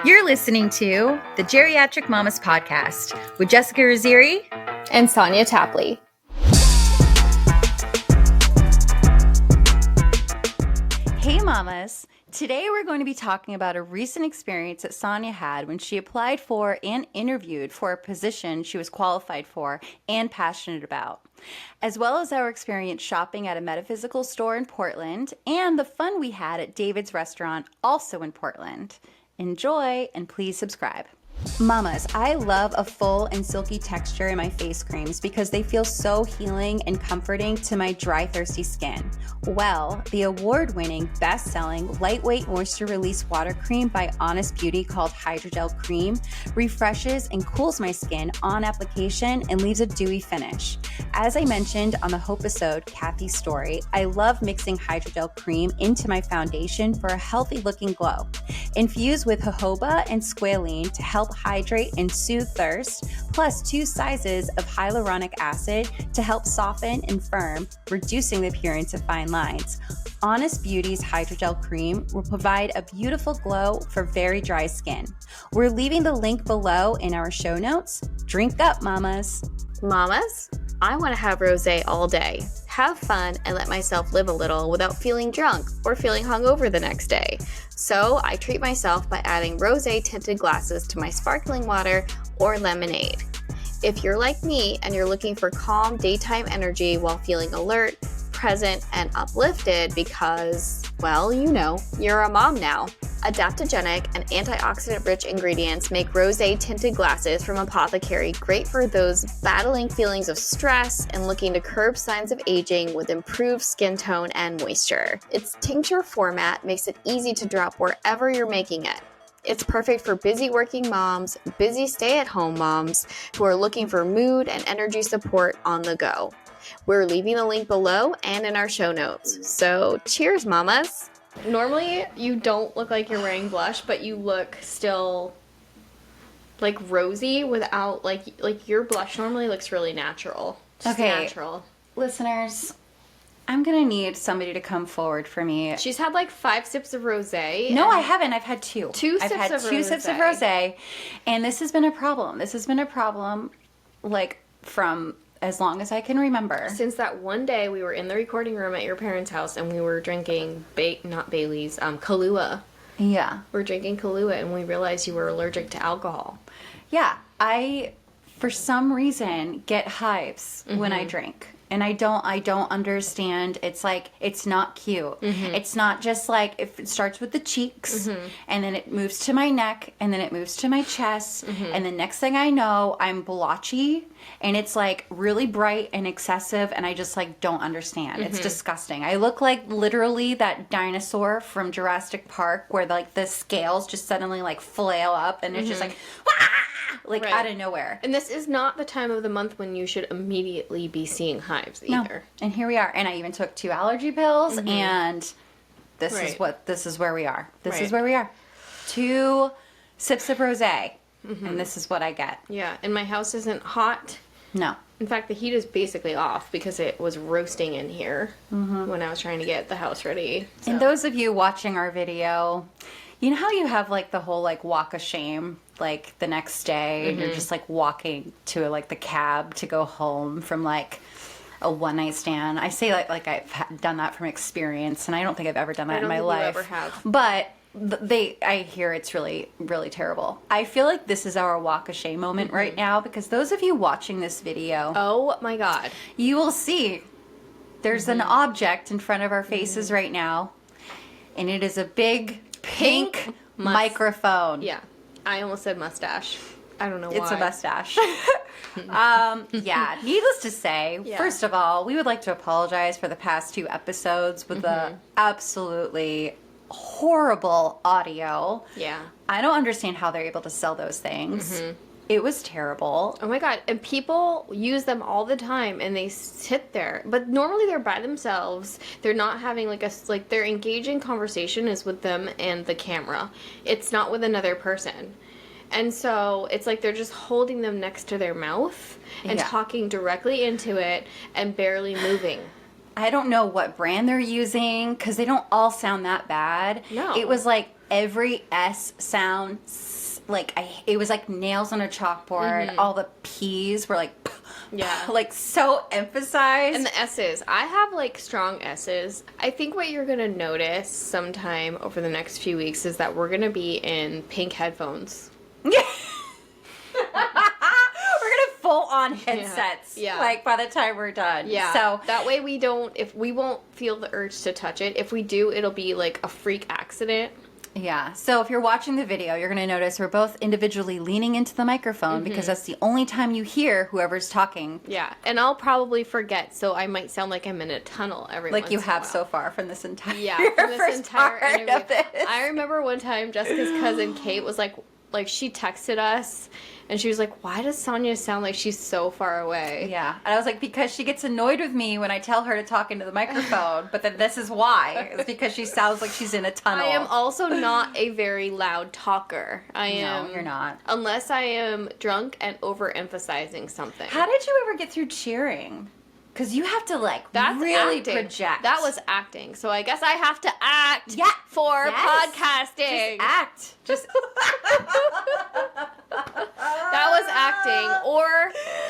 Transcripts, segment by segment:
You're listening to the Geriatric Mamas Podcast with Jessica Raziri and Sonia Tapley. Hey mamas! Today we're going to be talking about a recent experience that Sonia had when she applied for and interviewed for a position she was qualified for and passionate about, as well as our experience shopping at a Metaphysical store in Portland and the fun we had at David's restaurant, also in Portland. Enjoy and please subscribe. Mamas, I love a full and silky texture in my face creams because they feel so healing and comforting to my dry, thirsty skin. Well, the award-winning, best-selling, lightweight moisture release water cream by Honest Beauty called Hydrogel Cream refreshes and cools my skin on application and leaves a dewy finish. As I mentioned on the Hope-isode, Kathy's story, I love mixing Hydrogel Cream into my foundation for a healthy-looking glow. Infused with jojoba and squalene to help hydrate and soothe thirst, plus 2 sizes of hyaluronic acid to help soften and firm, reducing the appearance of fine lines. Honest Beauty's Hydrogel Cream will provide a beautiful glow for very dry skin. We're leaving the link below in our show notes. Drink up, mamas. Mamas, I want to have rosé all day, have fun, and let myself live a little without feeling drunk or feeling hungover the next day. So I treat myself by adding rosé tinted glasses to my sparkling water or lemonade. If you're like me and you're looking for calm daytime energy while feeling alert, present, and uplifted because, well, you know, you're a mom now. Adaptogenic and antioxidant-rich ingredients make rosé tinted glasses from Apothecary great for those battling feelings of stress and looking to curb signs of aging with improved skin tone and moisture. Its tincture format makes it easy to drop wherever you're making it. It's perfect for busy working moms, busy stay-at-home moms who are looking for mood and energy support on the go. We're leaving the link below and in our show notes. So cheers, mamas! Normally, you don't look like you're wearing blush, but you look still, like, rosy without, like your blush normally looks really natural. Just Okay. natural. Listeners, I'm going to need somebody to come forward for me. She's had, like, 5 sips of rosé. No, I haven't. I've had 2. 2 I've sips had of 2 rosé. sips of rosé, and this has been a problem. This has been a problem, like, from as long as I can remember. Since that one day we were in the recording room at your parents' house and we were drinking, not Bailey's, Kahlua. Yeah. We're drinking Kahlua and we realized you were allergic to alcohol. Yeah. I, for some reason, get hives when I drink. And I don't understand. It's like, it's not cute. It's not just like, if it starts with the cheeks, and then it moves to my neck, and then it moves to my chest, and the next thing I know, I'm blotchy, and it's like really bright and excessive, and I just like don't understand. It's disgusting. I look like literally that dinosaur from Jurassic Park where like the scales just suddenly like flail up, and it's just like, Wah! Like Right. out of nowhere. And this is not the time of the month when you should immediately be seeing hives either. No. And here we are. And I even took 2 allergy pills, and this is where we are. This is where we are. 2 sips of rosé, and this is what I get. Yeah, and my house isn't hot. No. In fact, the heat is basically off because it was roasting in here when I was trying to get the house ready. So. And those of you watching our video, you know how you have like the whole like walk of shame, like the next day, and you're just like walking to like the cab to go home from like a one night stand. I say like I've done that from experience, and I don't think I've ever done that in my life. I don't think you ever have. But I hear it's really, really terrible. I feel like this is our walk of shame moment right now, because those of you watching this video, Oh my god. you will see there's an object in front of our faces right now, and it is a big pink microphone. Yeah. I almost said mustache. I don't know why. It's a mustache. Yeah, needless to say, first of all, we would like to apologize for the past 2 episodes with the absolutely horrible audio. Yeah. I don't understand how they're able to sell those things. It was terrible. Oh my god. And people use them all the time and they sit there. But normally they're by themselves. They're not having like their engaging conversation is with them and the camera. It's not with another person. And so it's like they're just holding them next to their mouth and talking directly into it and barely moving. I don't know what brand they're using because they don't all sound that bad. No. It was like every S sound, like it was like nails on a chalkboard. All the P's were like, Yeah. like so emphasized. And the S's. I have like strong S's. I think what you're going to notice sometime over the next few weeks is that we're going to be in pink headphones. We're gonna full on headsets. Yeah. Like by the time we're done. Yeah. So that way we won't feel the urge to touch it. If we do, it'll be like a freak accident. yeah. So if you're watching the video, you're gonna notice we're both individually leaning into the microphone because that's the only time you hear whoever's talking. Yeah. And I'll probably forget, so I might sound like I'm in a tunnel every Like once you in a have while. so far from this entire Yeah, from this first entire part interview. of this. I remember one time Jessica's cousin Kate was like she texted us and she was like, why does Sonia sound like she's so far away? Yeah. And I was like, because she gets annoyed with me when I tell her to talk into the microphone, but then this is why. It's because she sounds like she's in a tunnel. I am also not a very loud talker. I am. No, you're not. Unless I am drunk and overemphasizing something. How did you ever get through cheering? Because you have to like That's really acting. project. That was acting. So I guess I have to act Yeah. for Yes. podcasting. Just act. Just That was acting.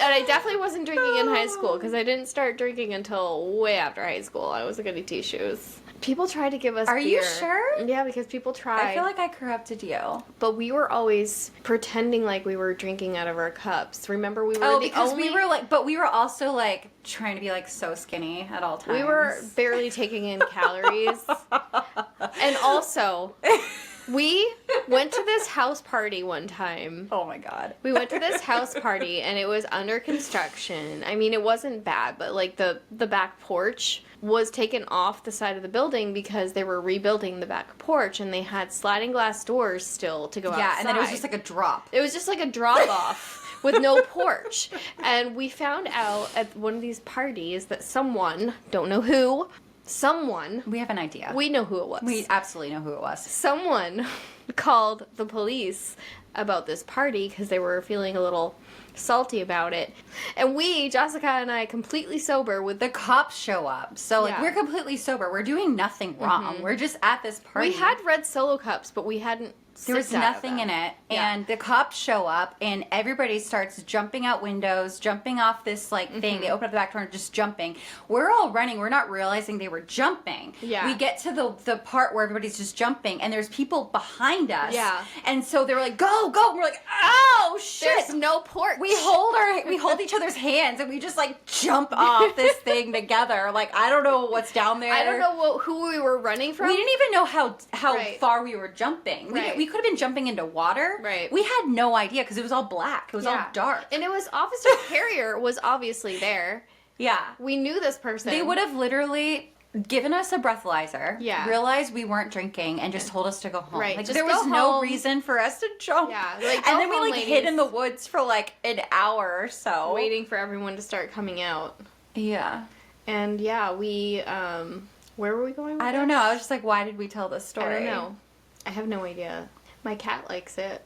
And I definitely wasn't drinking in high school because I didn't start drinking until way after high school. I was a goody two shoes. People tried to give us Are you beer. sure? Yeah, because people tried. I feel like I corrupted you. But we were always pretending like we were drinking out of our cups. Remember, we were Because we were like, but we were also like trying to be like so skinny at all times. We were barely taking in calories. And also, we went to this house party one time. Oh my god. We went to this house party and it was under construction. I mean, it wasn't bad, but like the back porch was taken off the side of the building because they were rebuilding the back porch and they had sliding glass doors still to go outside. Yeah, and then it was just like a drop. It was just like a drop off with no porch. And we found out at one of these parties that someone, don't know who, someone, We have an idea. we know who it was. We absolutely know who it was. Someone called the police about this party because they were feeling a little salty about it. And we, Jessica and I, completely sober with The cops show up. So like Yeah. we're completely sober. We're doing nothing wrong. We're just at this party. we had red Solo cups, but we hadn't There was sipped out of nothing them. in it. Yeah. And the cops show up and everybody starts jumping out windows, jumping off this like thing. They open up the back door and just jumping. We're all running. We're not realizing they were jumping. Yeah. We get to the part where everybody's just jumping and there's people behind us. Yeah. And so they were like, go, go. And we're like, oh shit. There's no porch. We hold each other's hands and we just like jump off this thing together. Like I don't know what's down there. I don't know who we were running from. We didn't even know how Right. far we were jumping. Right. We could have been jumping into water. Right. We had no idea because it was all black. It was all Yeah. dark. And it was Officer Carrier was obviously there. Yeah. We knew this person. They would have literally given us a breathalyzer, Yeah. realized we weren't drinking, and just told us to go home. Right, Like just there go was no home. reason for us to jump. Yeah, like, go and then we home, like hid in ladies. the woods for like an hour or so. waiting for everyone to start coming out. Yeah. And yeah, we where were we going with I don't know. I was just like, why did we tell this story? I don't know. I have no idea. My cat likes it.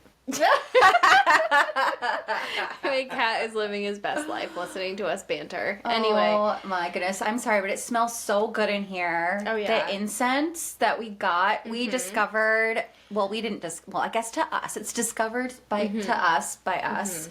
My cat is living his best life listening to us banter. Anyway. Oh my goodness. I'm sorry, but it smells so good in here. Oh, yeah. The incense that we got, we discovered, well, we didn't well, I guess to us. It's discovered by us.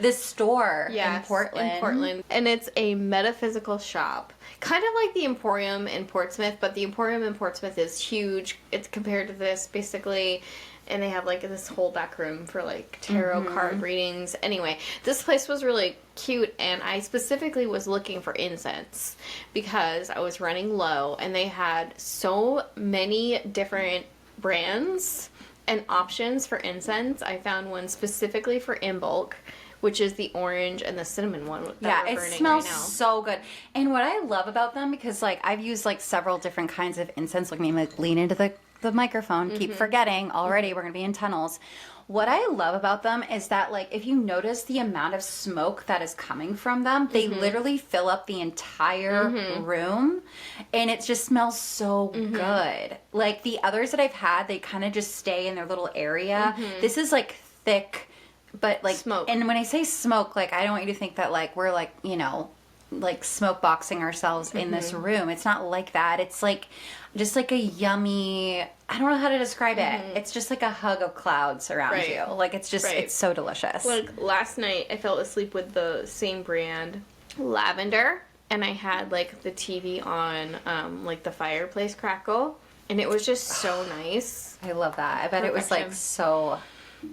This store in Portland. In Portland. And it's a metaphysical shop. Kind of like the Emporium in Portsmouth, but the Emporium in Portsmouth is huge. It's compared to this, basically. And they have like this whole back room for like tarot card readings. Anyway, this place was really cute, and I specifically was looking for incense because I was running low, and they had so many different brands and options for incense. I found one specifically for Imbolc, which is the orange and the cinnamon one that we're It burning smells right now. so good. And what I love about them, because like I've used like several different kinds of incense, like maybe like lean into the microphone, keep forgetting already we're gonna be in tunnels. What I love about them is that like if you notice the amount of smoke that is coming from them, they literally fill up the entire room, and it just smells so good. Like the others that I've had, they kind of just stay in their little area. This is like thick, but like Smoke. And when I say smoke, like I don't want you to think that like we're like, you know, like smoke boxing ourselves in this room. It's not like that. It's like just like a yummy, I don't know how to describe it. It's just like a hug of clouds around you. Like it's just, it's so delicious. Like last night I fell asleep with the same brand, lavender, and I had like the TV on like the fireplace crackle, and it was just so nice. I love that. I bet it was like so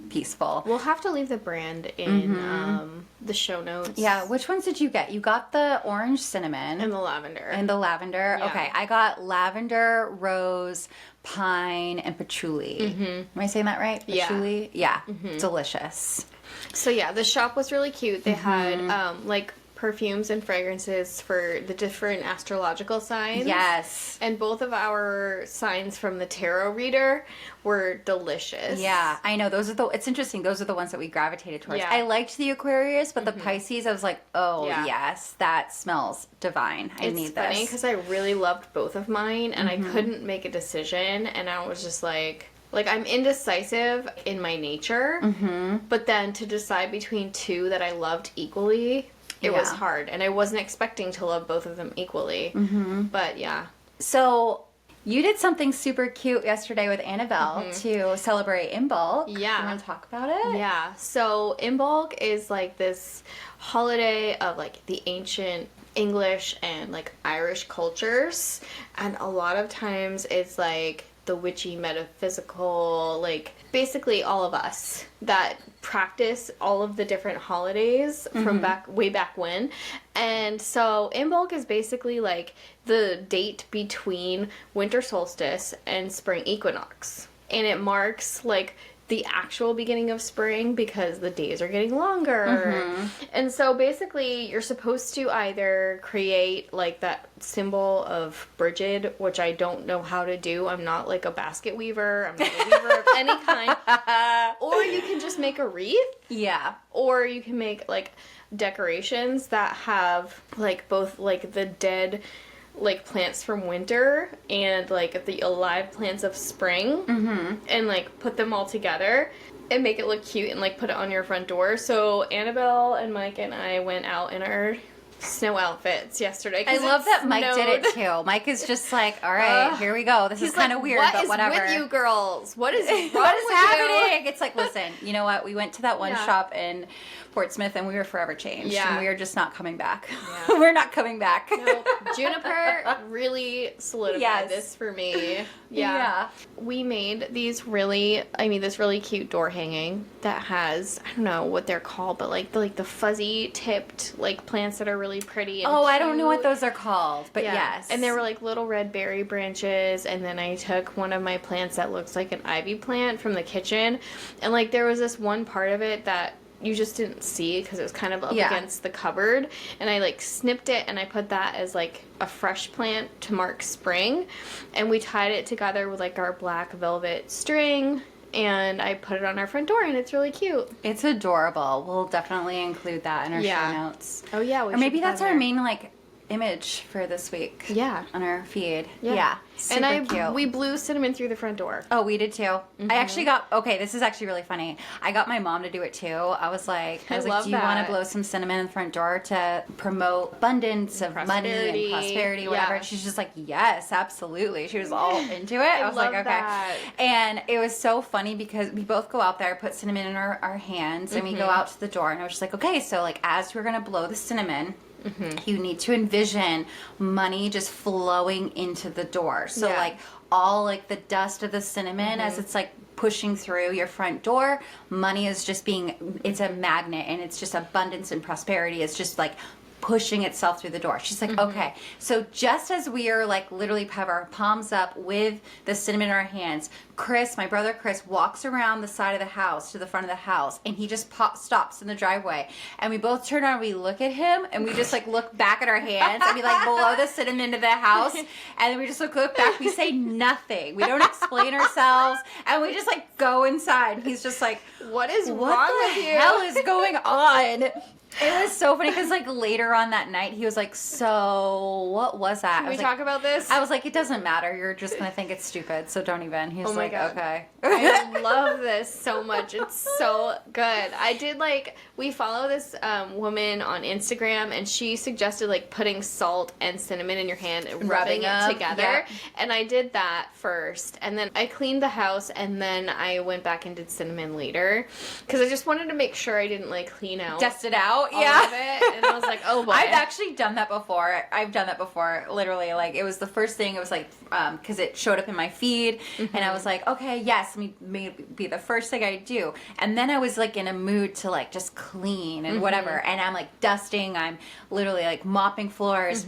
peaceful. We'll have to leave the brand in the show notes. Yeah, which ones did you get? You got the orange cinnamon. And the lavender. And the lavender. Yeah. Okay, I got lavender, rose, pine, and patchouli. Am I saying that right? Yeah. Patchouli? Yeah. Delicious. So yeah, the shop was really cute. They had like perfumes and fragrances for the different astrological signs. Yes. And both of our signs from the tarot reader were delicious. Yeah, I know. It's interesting. Those are the ones that we gravitated towards. Yeah. I liked the Aquarius, but the Pisces, I was like, oh, Yeah. yes, that smells divine. I need It's funny this. because I really loved both of mine, and I couldn't make a decision, and I was just like I'm indecisive in my nature, but then to decide between two that I loved equally, it was Yeah. hard, and I wasn't expecting to love both of them equally. But yeah. So you did something super cute yesterday with Annabelle to celebrate Imbolc. Yeah. You want to talk about it? Yeah, so Imbolc is like this holiday of like the ancient English and like Irish cultures, and a lot of times it's like the witchy metaphysical, like basically all of us that practice all of the different holidays from way back when. And so Imbolc is basically like the date between winter solstice and spring equinox, and it marks like the actual beginning of spring because the days are getting longer. And so basically you're supposed to either create like that symbol of Bridget, which I don't know how to do. I'm not like a basket weaver. I'm not a weaver of any kind. Or you can just make a wreath. Yeah. Or you can make like decorations that have like both like the dead like plants from winter and like the alive plants of spring, and like put them all together and make it look cute and like put it on your front door. So Annabelle and Mike and I went out in our snow outfits yesterday. I love that Mike did it too. Mike is just like, all right, here we go. This is kind of weird, but whatever. What is with you girls? What is wrong What is with happening? It's like, listen, you know what? We went to that one Yeah. shop in Portsmouth and we were forever changed. Yeah. And we are just not coming back. Yeah. We're not coming back. No, Juniper really solidified Yes. this for me. Yeah. We made this really cute door hanging that has, I don't know what they're called, but like the fuzzy tipped like plants that are really pretty and Oh, I don't know what cute. those are called, but yes. And there were like little red berry branches, and then I took one of my plants that looks like an ivy plant from the kitchen, and like there was this one part of it that you just didn't see because it was kind of up against the cupboard, and I like snipped it and I put that as like a fresh plant to mark spring, and we tied it together with like our black velvet string, and I put it on our front door, and it's really cute. It's adorable. We'll definitely include that in our Yeah. show notes. Oh yeah, Or maybe that's our main like image for this week. Yeah. On our feed. Yeah. Super And cute. we blew cinnamon through the front door. Oh, we did too. I actually this is actually really funny. I got my mom to do it too. I was like, love do you want that. to blow some cinnamon in the front door to promote abundance of money Prosperity. and prosperity, whatever? Yeah. And she's just like, yes, absolutely. She was all into it. I was love like, okay. that. And it was so funny because we both go out there, put cinnamon in our hands, and we go out to the door, and I was just like, okay, so like as we're going to blow the cinnamon, you need to envision money just flowing into the door. So Yeah. like all like the dust of the cinnamon as it's like pushing through your front door, money is just it's a magnet, and it's just abundance and prosperity. It's just like pushing itself through the door. She's like, okay. So just as we are like literally have our palms up with the cinnamon in our hands, my brother Chris walks around the side of the house to the front of the house, and he just stops in the driveway, and we both turn around, we look at him, and we just like look back at our hands, and we like blow the cinnamon into the house, and then we just look back, we say nothing, we don't explain ourselves, and we just like go inside. He's just like, What is what wrong the with you? hell is going on? It was so funny because, like, later on that night, he was like, so, what was that? Can we talk about this? I was like, it doesn't matter. You're just going to think it's stupid, so don't even. He was Oh my like, God. okay. I love this so much. It's so good. I did, like, we follow this woman on Instagram, and she suggested, like, putting salt and cinnamon in your hand and rubbing it up, together. yep. And I did that first. And then I cleaned the house, and then I went back and did cinnamon later. Because I just wanted to make sure I didn't, like, clean out. Dust it out, all yeah. of it. And I was like, oh boy. I've actually done that before. Literally, like, it was the first thing. It was like, because it showed up in my feed, and I was like, okay, yes, may be the first thing I do. And then I was like in a mood to like just clean and whatever. And I'm like dusting. I'm literally like mopping floors.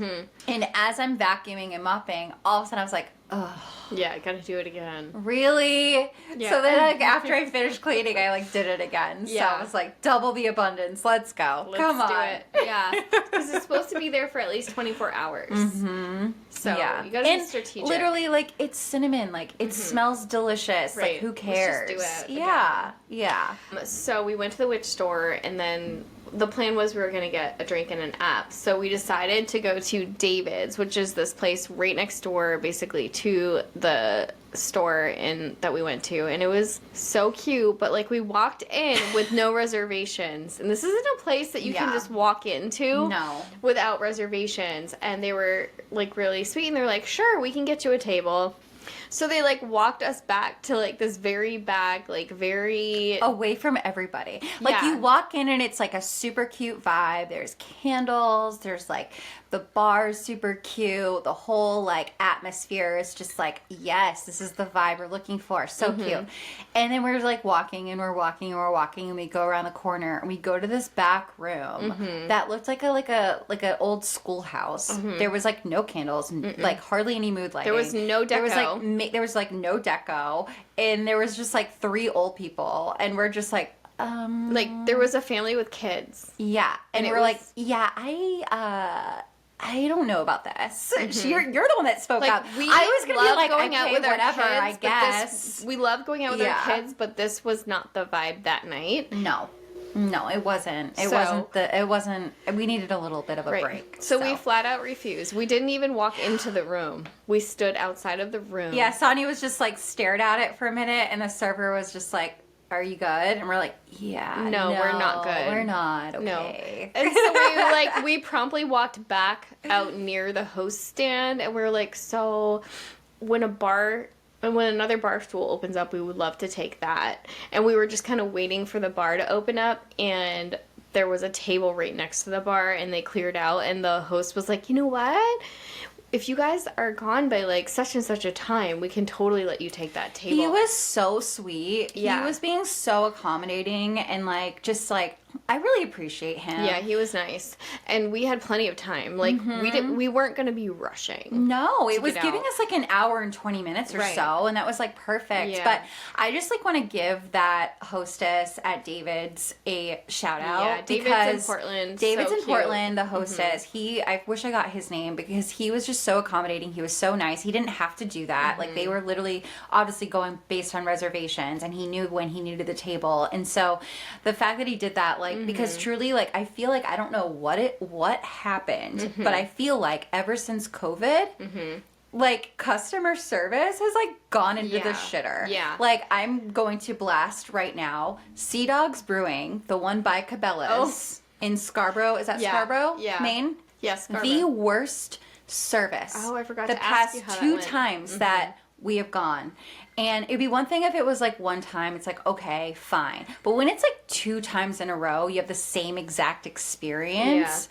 And as I'm vacuuming and mopping, all of a sudden I was like, oh. Yeah, I gotta do it again. Really? Yeah. So then, like, after I finished cleaning, I, like, did it again. Yeah. So I was like, double the abundance. Let's go. Come on. do it. Yeah. Because it's supposed to be there for at least 24 hours. So Yeah. you gotta be And strategic. literally, like, it's cinnamon. Like, it smells delicious. Right. Like, who Let's cares? just do it Yeah. Yeah. So we went to the witch store, and then the plan was we were going to get a drink and an app. So we decided to go to David's, which is this place right next door, basically, to the store that we went to. And it was so cute, but, like, we walked in with no reservations. And this isn't a place that you can Yeah. just walk into No. without reservations. And they were, like, really sweet, and they're like, sure, we can get you a table. So they, like, walked us back to, like, this very back, like, very... Away from everybody. Like, Yeah. you walk in and it's, like, a super cute vibe. There's candles. There's, like, the bar's super cute. The whole, like, atmosphere is just, like, yes, this is the vibe we're looking for. So cute. And then we're, like, walking, and we're walking, and we're walking, and we go around the corner, and we go to this back room that looked like a old schoolhouse. There was, like, no candles, like, hardly any mood lighting. There was no There was, deco. there was, like, no deco, and there was just, like, 3 old people, and we're just, like, Like, there was a family with kids. yeah. And it we're like, was- yeah, I don't know about this. You're the one that spoke Like, out. we I was gonna be love like, going okay, out with whatever, our kids, I but guess. we love going out with Yeah. our kids, but this was not the vibe that night. No, it wasn't. We needed a little bit of a break. So we flat out refused. We didn't even walk into the room. We stood outside of the room. Yeah, Sonia was just like stared at it for a minute, and the server was just like, are you good? And we're like, yeah. No, we're not good. We're not. No. Okay. And so we promptly walked back out near the host stand, and we were like, so when another bar stool opens up, we would love to take that. And we were just kind of waiting for the bar to open up, and there was a table right next to the bar, and they cleared out, and the host was like, you know what? If you guys are gone by, like, such and such a time, we can totally let you take that table. He was so sweet. Yeah. He was being so accommodating and, like, just, like, I really appreciate him. Yeah, he was nice. And we had plenty of time. Like, we weren't going to be rushing. No, it was get giving out. us, like, an hour and 20 minutes or Right. so, and that was, like, perfect. Yeah. But I just, like, want to give that hostess at David's a shout-out. Yeah, David's in Portland. David's So in cute. Portland, the hostess. I wish I got his name because he was just so accommodating. He was so nice. He didn't have to do that. Like, they were literally obviously going based on reservations, and he knew when he needed the table. And so the fact that he did that, like, because truly, like, I feel like I don't know what happened, but I feel like ever since COVID, like, customer service has, like, gone into the Yeah. shitter. Yeah. Like, I'm going to blast right now Sea Dogs Brewing, the one by Cabela's in Scarborough. Is that Yeah. Scarborough? Yeah. Maine? Yes, The worst service. Oh, I forgot the to past ask you how that 2 went. times that we have gone. And it'd be one thing if it was like one time, it's like, okay, fine. But when it's like 2 times in a row, you have the same exact experience.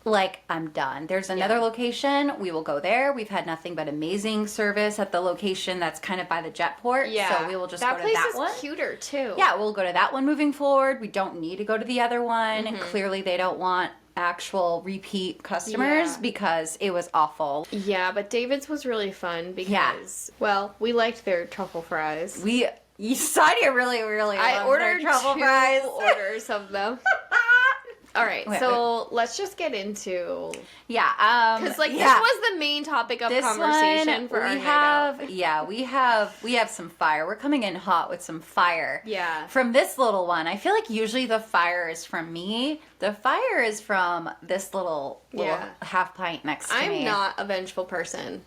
Like, I'm done. There's another location. We will go there. We've had nothing but amazing service at the location that's kind of by the Jetport. Yeah. So we will just that go to place that is one. cuter, too. Yeah, we'll go to that one moving forward. We don't need to go to the other one. Clearly, they don't want actual repeat customers Yeah. because it was awful. Yeah, but David's was really fun because, well, we liked their truffle fries. Sonia really I loves ordered their truffle 2 fries. orders of them. All right, so let's just get into Yeah, because this was the main topic of conversation for our night out. Yeah, we have some fire. We're coming in hot with some fire. Yeah. From this little one, I feel like usually the fire is from me. The fire is from this little half pint next to me. I'm not a vengeful person.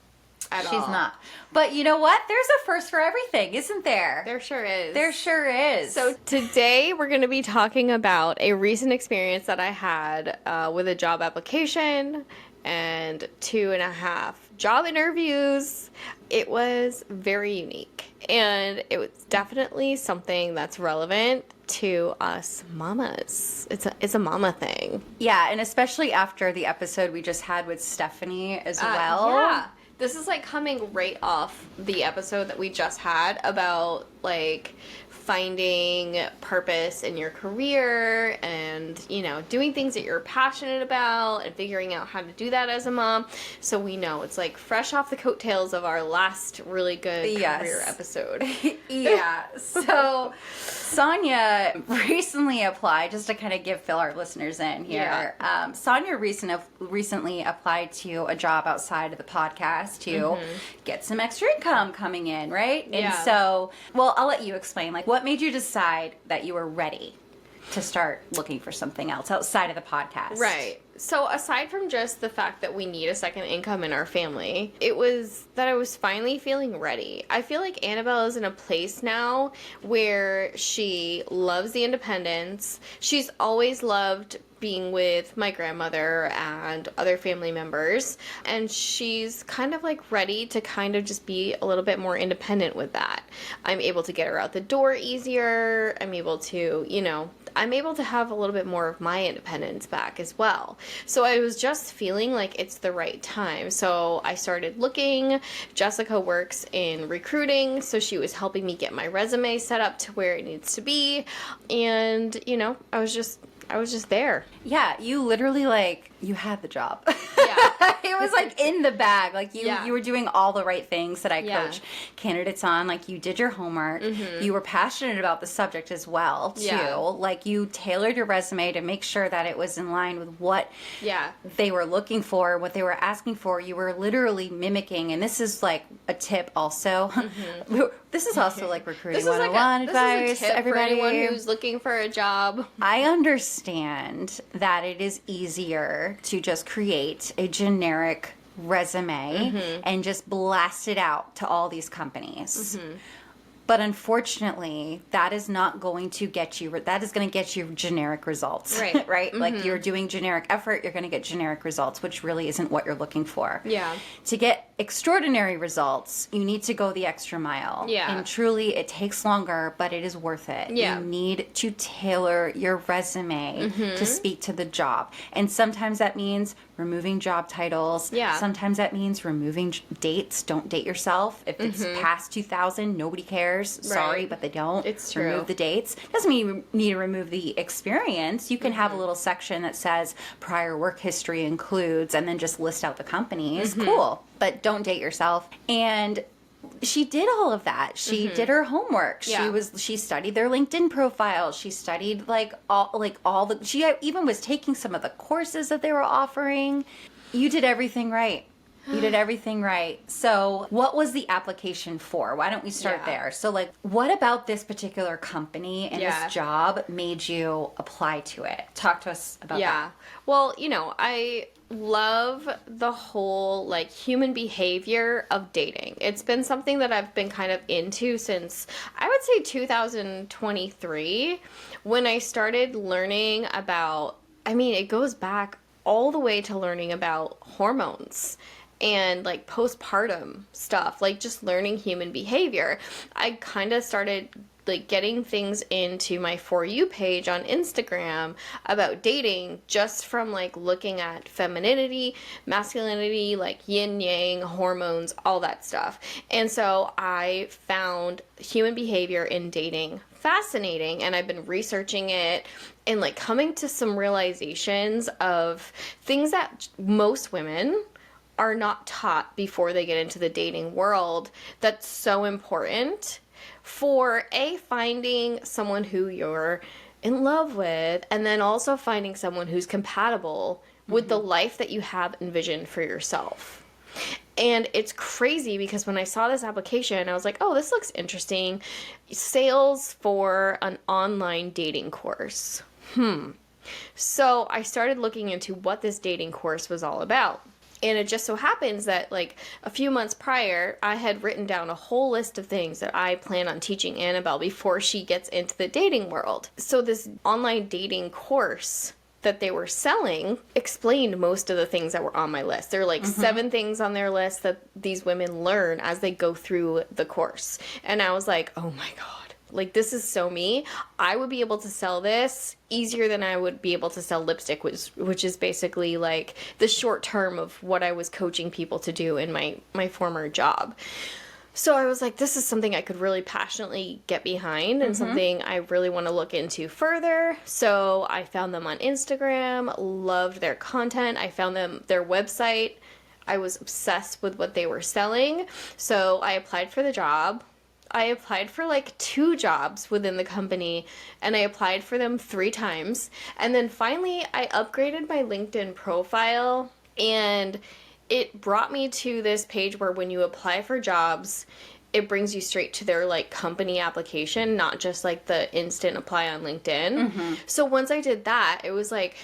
She's not. But you know what? There's a first for everything, isn't there? There sure is. There sure is. So today we're going to be talking about a recent experience that I had with a job application and 2.5 job interviews. It was very unique. And it was definitely something that's relevant to us mamas. It's a mama thing. Yeah, and especially after the episode we just had with Stephanie as well. Yeah. This is like coming right off the episode that we just had about like finding purpose in your career and, you know, doing things that you're passionate about and figuring out how to do that as a mom. So we know it's like fresh off the coattails of our last really good career episode. Yeah. So Sonia recently applied, just to kind of fill our listeners in here. Yeah. Sonia recently applied to a job outside of the podcast to get some extra income coming in, right? And so, well, I'll let you explain, like, what made you decide that you were ready to start looking for something else outside of the podcast? Right. So aside from just the fact that we need a second income in our family, it was that I was finally feeling ready. I feel like Annabelle is in a place now where she loves the independence. She's always loved being with my grandmother and other family members, and she's kind of like ready to kind of just be a little bit more independent with that. I'm able to get her out the door easier. I'm able to, I'm able to have a little bit more of my independence back as well. So I was just feeling like it's the right time. So I started looking. Jessica works in recruiting, so she was helping me get my resume set up to where it needs to be. And, I was just there. Yeah, you literally, you had the job. Yeah. It was, in the bag. You were doing all the right things that I coach candidates on. You did your homework. Mm-hmm. You were passionate about the subject as well, too. Yeah. You tailored your resume to make sure that it was in line with what they were looking for, what they were asking for. You were literally mimicking, and this is, a tip also. Mm-hmm. This is also, recruiting 101 advice. This is a tip everybody. For anyone who's looking for a job. I understand that it is easier to just create a generic resume and just blast it out to all these companies. Mm-hmm. But unfortunately, that is not going to get you, that is going to get you generic results. Right. Right? Mm-hmm. You're doing generic effort, you're going to get generic results, which really isn't what you're looking for. Yeah. To get extraordinary results, you need to go the extra mile. Yeah. And truly, it takes longer, but it is worth it. Yeah. You need to tailor your resume to speak to the job. And sometimes that means removing job titles. Yeah. Sometimes that means removing dates. Don't date yourself. If it's past 2000, nobody cares. Sorry, but they don't. It's true. Remove the dates. Doesn't mean you need to remove the experience. You can have a little section that says prior work history includes, and then just list out the companies. Cool. But don't date yourself. And she did all of that. She did her homework. Yeah. She studied their LinkedIn profile. She studied she even was taking some of the courses that they were offering. You did everything right. You did everything right. So what was the application for? Why don't we start there? So what about this particular company and this job made you apply to it? Talk to us about that. Yeah. Well, I love the whole human behavior of dating. It's been something that I've been kind of into since I would say 2023 when I started learning about, it goes back all the way to learning about hormones and postpartum stuff, just learning human behavior. I kind of started getting things into my For You page on Instagram about dating just from looking at femininity, masculinity, yin yang, hormones, all that stuff. And so I found human behavior in dating fascinating, and I've been researching it and coming to some realizations of things that most women are not taught before they get into the dating world that's so important for finding someone who you're in love with, and then also finding someone who's compatible with the life that you have envisioned for yourself. And it's crazy because when I saw this application, I was like, oh, this looks interesting. Sales for an online dating course. So I started looking into what this dating course was all about. And it just so happens that, like, a few months prior, I had written down a whole list of things that I plan on teaching Annabelle before she gets into the dating world. So this online dating course that they were selling explained most of the things that were on my list. There are like 7 things on their list that these women learn as they go through the course. And I was like, oh my God, like, this is so me. I would be able to sell this easier than I would be able to sell lipstick, which is basically like the short term of what I was coaching people to do in my former job. So I was like, this is something I could really passionately get behind and something I really want to look into further. So I found them on Instagram, loved their content. I found their website. I was obsessed with what they were selling. So I applied for the job. I applied for like 2 jobs within the company, and I applied for them 3 times. And then finally I upgraded my LinkedIn profile, and it brought me to this page where when you apply for jobs, it brings you straight to their like company application, not just like the instant apply on LinkedIn. So once I did that, it was like,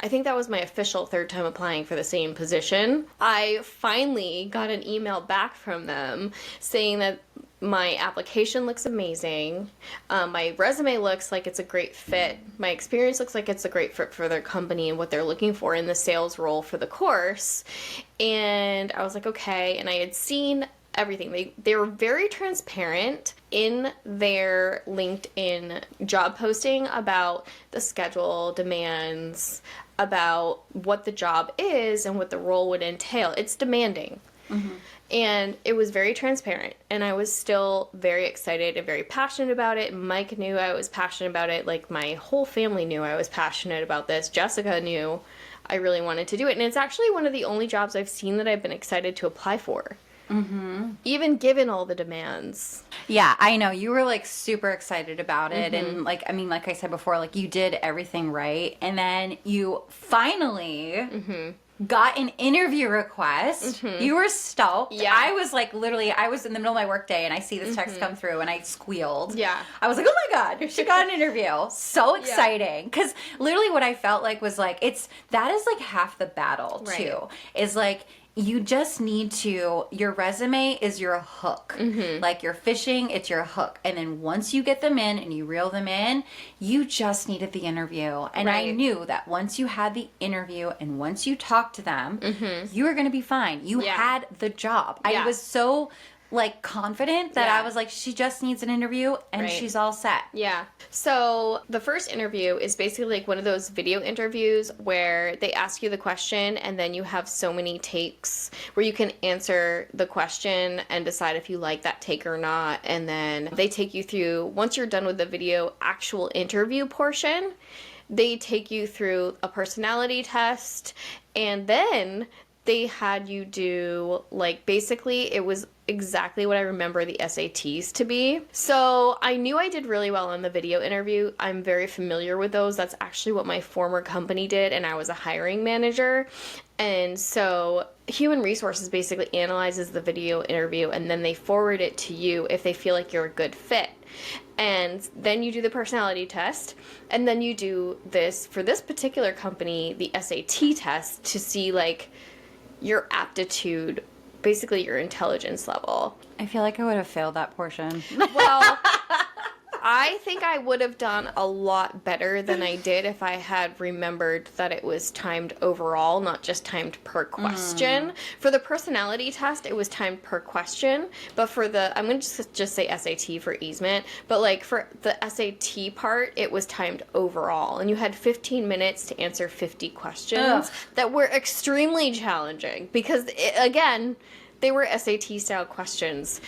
I think that was my official 3rd time applying for the same position. I finally got an email back from them saying that my application looks amazing. My resume looks like it's a great fit. My experience looks like it's a great fit for their company and what they're looking for in the sales role for the course. And I was like, okay. And I had seen everything. They were very transparent in their LinkedIn job posting about the schedule, demands, about what the job is and what the role would entail. It's demanding. And it was very transparent, and I was still very excited and very passionate about it. Mike knew I was passionate about it. Like, my whole family knew I was passionate about this. Jessica knew I really wanted to do it. And it's actually one of the only jobs I've seen that I've been excited to apply for. Even given all the demands. Yeah, I know. You were like super excited about it. And like, I mean, like I said before, like you did everything right. And then you finally got an interview request. You were stoked. Yeah. I was like, literally, I was in the middle of my workday and I see this text come through and I squealed. Yeah. I was like, oh my God, she got an interview. So exciting. Because literally what I felt like was like, that is like half the battle too. Is like, you just need to, your resume is your hook. Like you're fishing, it's your hook. And then once you get them in and you reel them in, you just needed the interview. And I knew that once you had the interview and once you talked to them, you were going to be fine. You had the job. I was so like confident that I was like, she just needs an interview and she's all set. Yeah. So the first interview is basically like one of those video interviews where they ask you the question and then you have so many takes where you can answer the question and decide if you like that take or not. And then they take you through, once you're done with the video actual interview portion, they take you through a personality test, and then they had you do, like, basically it was exactly what I remember the SATs to be. So I knew I did really well on the video interview. I'm very familiar with those. That's actually what my former company did, and I was a hiring manager. And so human resources basically analyzes the video interview and then they forward it to you if they feel like you're a good fit. And then you do the personality test, and then you do this, for this particular company, the SAT test to see, like, your aptitude, basically your intelligence level. I feel like I would have failed that portion. Well, I think I would have done a lot better than I did if I had remembered that it was timed overall, not just timed per question. For the personality test, it was timed per question, but for the, I'm going to just say SAT for easement, but like for the SAT part, it was timed overall, and you had 15 minutes to answer 50 questions that were extremely challenging because, again, they were SAT-style questions.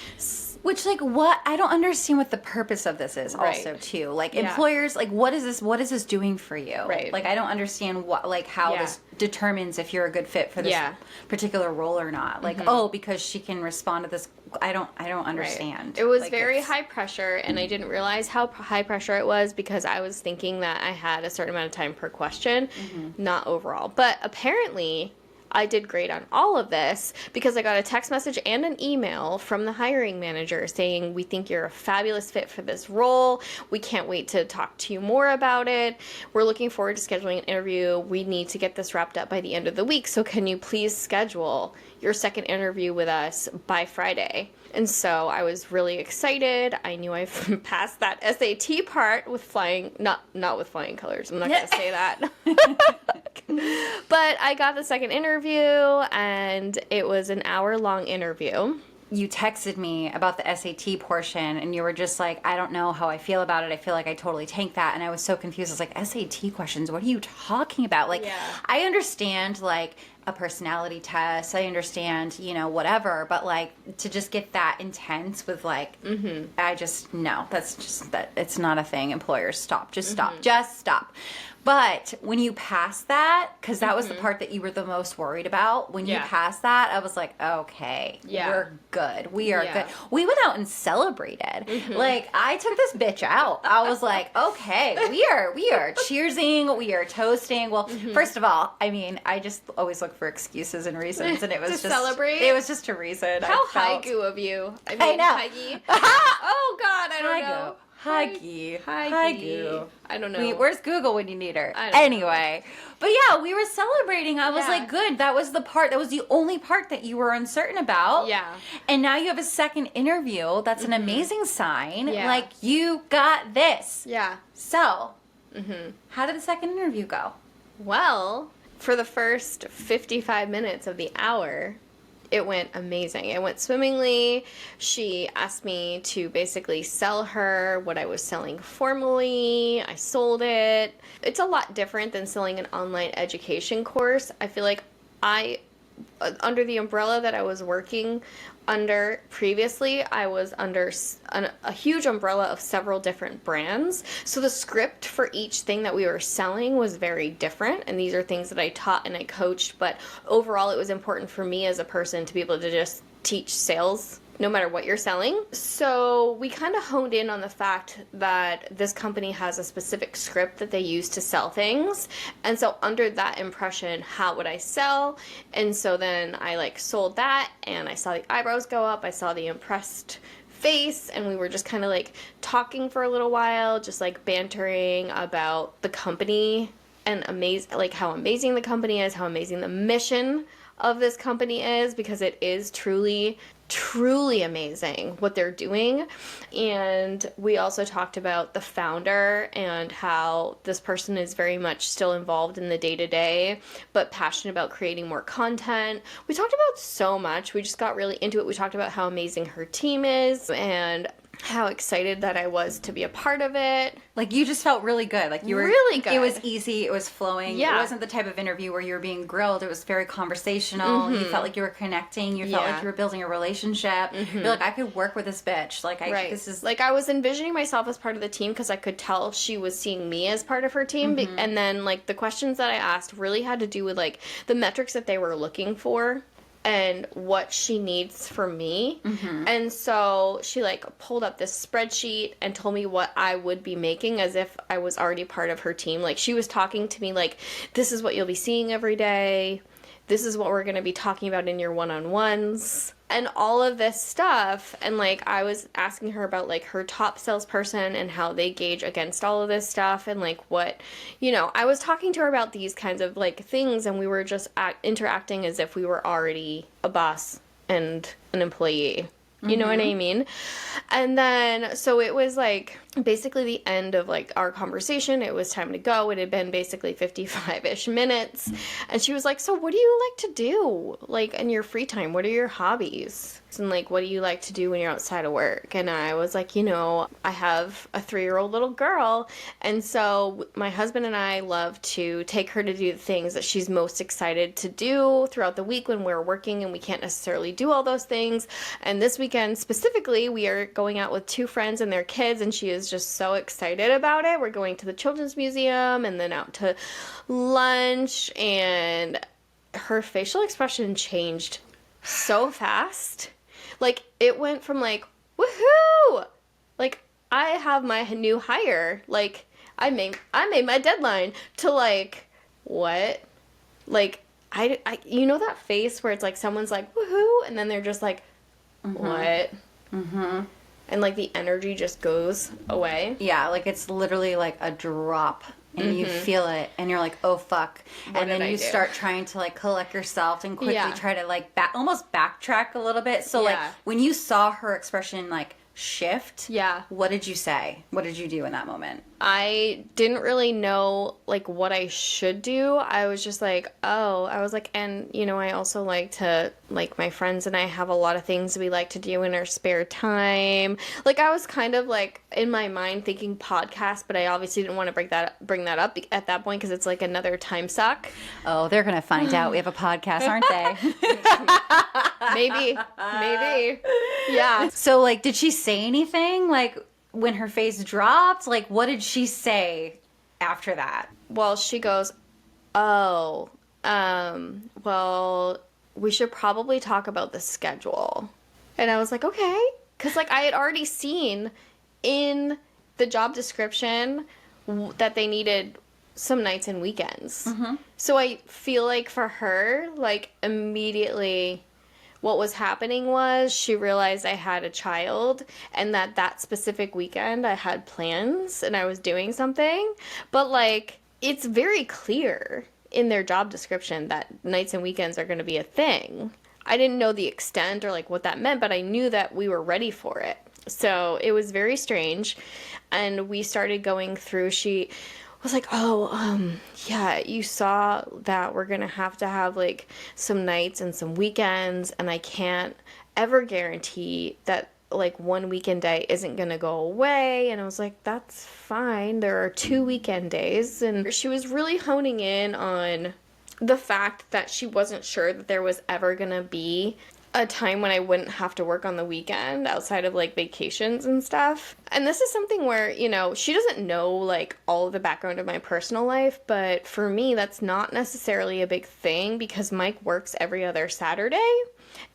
Which, like, what? I don't understand what the purpose of this is Right. also, too. Like, Yeah. employers, like, what is this doing for you? Right. Like, I don't understand what, like, how Yeah. this determines if you're a good fit for this Yeah. particular role or not. Like, oh, because she can respond to this. I don't understand. It was Like, very it's- high pressure, and I didn't realize how high pressure it was because I was thinking that I had a certain amount of time per question, not overall. But apparently, I did great on all of this because I got a text message and an email from the hiring manager saying, "We think you're a fabulous fit for this role. We can't wait to talk to you more about it. We're looking forward to scheduling an interview. We need to get this wrapped up by the end of the week. So can you please schedule your second interview with us by Friday?" And so I was really excited. I knew I passed that SAT part with flying, not with flying colors. I'm not going to say that. But I got the second interview, and it was an hour-long interview. You texted me about the SAT portion, and you were just like, I don't know how I feel about it. I feel like I totally tanked that. And I was so confused. I was like, SAT questions? What are you talking about? Like, Yeah. I understand, like, a personality test. I understand, whatever. But, like, to just get that intense with, like, I just, no. That's just, that it's not a thing. Employers, stop. Just stop. Just stop. But when you passed that, because that was the part that you were the most worried about, when you Yeah. passed that, I was like, okay, Yeah. we're good. We are Yeah. good. We went out and celebrated. Like, I took this bitch out. I was like, okay, we are cheersing, we are toasting. Well, first of all, I mean, I just always look for excuses and reasons, and it was To just celebrate? It was just a reason. How I felt. high-goo of you. I I mean, know. high-gee. Oh, God, I don't know. Hi-goo. Hi-gee. Hi-goo. I don't know. Where's Google when you need her? I don't know. Anyway. But yeah, we were celebrating. I was Yeah. like, good. That was the only part that you were uncertain about. Yeah. And now you have a second interview. That's an amazing sign. Yeah. Like, you got this. Yeah. So, how did the second interview go? Well, for the first 55 minutes of the hour, it went amazing. It went swimmingly. She asked me to basically sell her what I was selling formally. I sold it. It's a lot different than selling an online education course. I feel like under the umbrella that I was working under previously, I was under a huge umbrella of several different brands. So the script for each thing that we were selling was very different. And these are things that I taught and I coached. But overall, it was important for me as a person to be able to just teach sales no matter what you're selling. So we kind of honed in on the fact that this company has a specific script that they use to sell things. And so under that impression, how would I sell? And so then I sold that, and I saw the eyebrows go up. I saw the impressed face, and we were just kind of talking for a little while, just bantering about the company and how amazing the company is, how amazing the mission of this company is, because it is truly amazing what they're doing. And we also talked about the founder and how this person is very much still involved in the day-to-day, but passionate about creating more content. We talked about so much. We just got really into it. We talked about how amazing her team is and how excited that I was to be a part of it. Like, you just felt really good. Like, you were really good. It was easy. It was flowing. Yeah. It wasn't the type of interview where you were being grilled. It was very conversational. You felt like you were connecting. You felt Yeah. like you were building a relationship. You're like, I could work with this bitch. Like, Right. this is I was envisioning myself as part of the team because I could tell she was seeing me as part of her team. And then the questions that I asked really had to do with the metrics that they were looking for and what she needs from me. And so she pulled up this spreadsheet and told me what I would be making as if I was already part of her team. She was talking to me this is what you'll be seeing every day. This is what we're going to be talking about in your one-on-ones and all of this stuff. And I was asking her about her top salesperson and how they gauge against all of this stuff and what, I was talking to her about these kinds of things, and we were just interacting as if we were already a boss and an employee. You know what I mean? And then, so it was basically the end of our conversation. It was time to go. It had been basically 55-ish minutes. And she was like, so what do you like to do? In your free time, what are your hobbies? and like, what do you like to do when you're outside of work? And I was like, I have a 3-year-old little girl, and so my husband and I love to take her to do the things that she's most excited to do throughout the week when we're working and we can't necessarily do all those things. And this weekend specifically, we are going out with 2 friends and their kids, and she is just so excited about it. We're going to the Children's Museum and then out to lunch, and her facial expression changed so fast. Like, it went from like, woohoo! Like, I have my new hire. Like, I made my deadline, to like, what? Like, I that face where it's like someone's like, woohoo, and then they're just like, what? And like the energy just goes away. Yeah, like it's literally like a drop. And you feel it, and you're like, oh, fuck. And then you start trying to, like, collect yourself and quickly try to, like, almost backtrack a little bit. So, like, when you saw her expression, like, shift, what did you say? What did you do in that moment? I didn't really know, like, what I should do. I was just like, and, I also like to, like, my friends and I have a lot of things we like to do in our spare time. Like, I was kind of, like, in my mind thinking podcast, but I obviously didn't want to bring that up at that point because it's, like, another time suck. Oh, they're going to find out we have a podcast, aren't they? Maybe. Yeah. So, like, did she say anything? Like, when her face dropped, like, what did she say after that? Well, she goes, well, we should probably talk about the schedule. And I was like, okay. Because, like, I had already seen in the job description that they needed some nights and weekends. So I feel like for her, like, immediately what was happening was she realized I had a child and that specific weekend I had plans and I was doing something. But, like, it's very clear in their job description that nights and weekends are going to be a thing. I didn't know the extent or, like, what that meant, but I knew that we were ready for it. So it was very strange. And we started going through, she was like, yeah, you saw that we're going to have, like, some nights and some weekends, and I can't ever guarantee that, like, one weekend day isn't going to go away. And I was like, that's fine. There are 2 weekend days. And she was really honing in on the fact that she wasn't sure that there was ever going to be a time when I wouldn't have to work on the weekend outside of, like, vacations and stuff. And this is something where, she doesn't know, like, all of the background of my personal life, but for me, that's not necessarily a big thing because Mike works every other Saturday,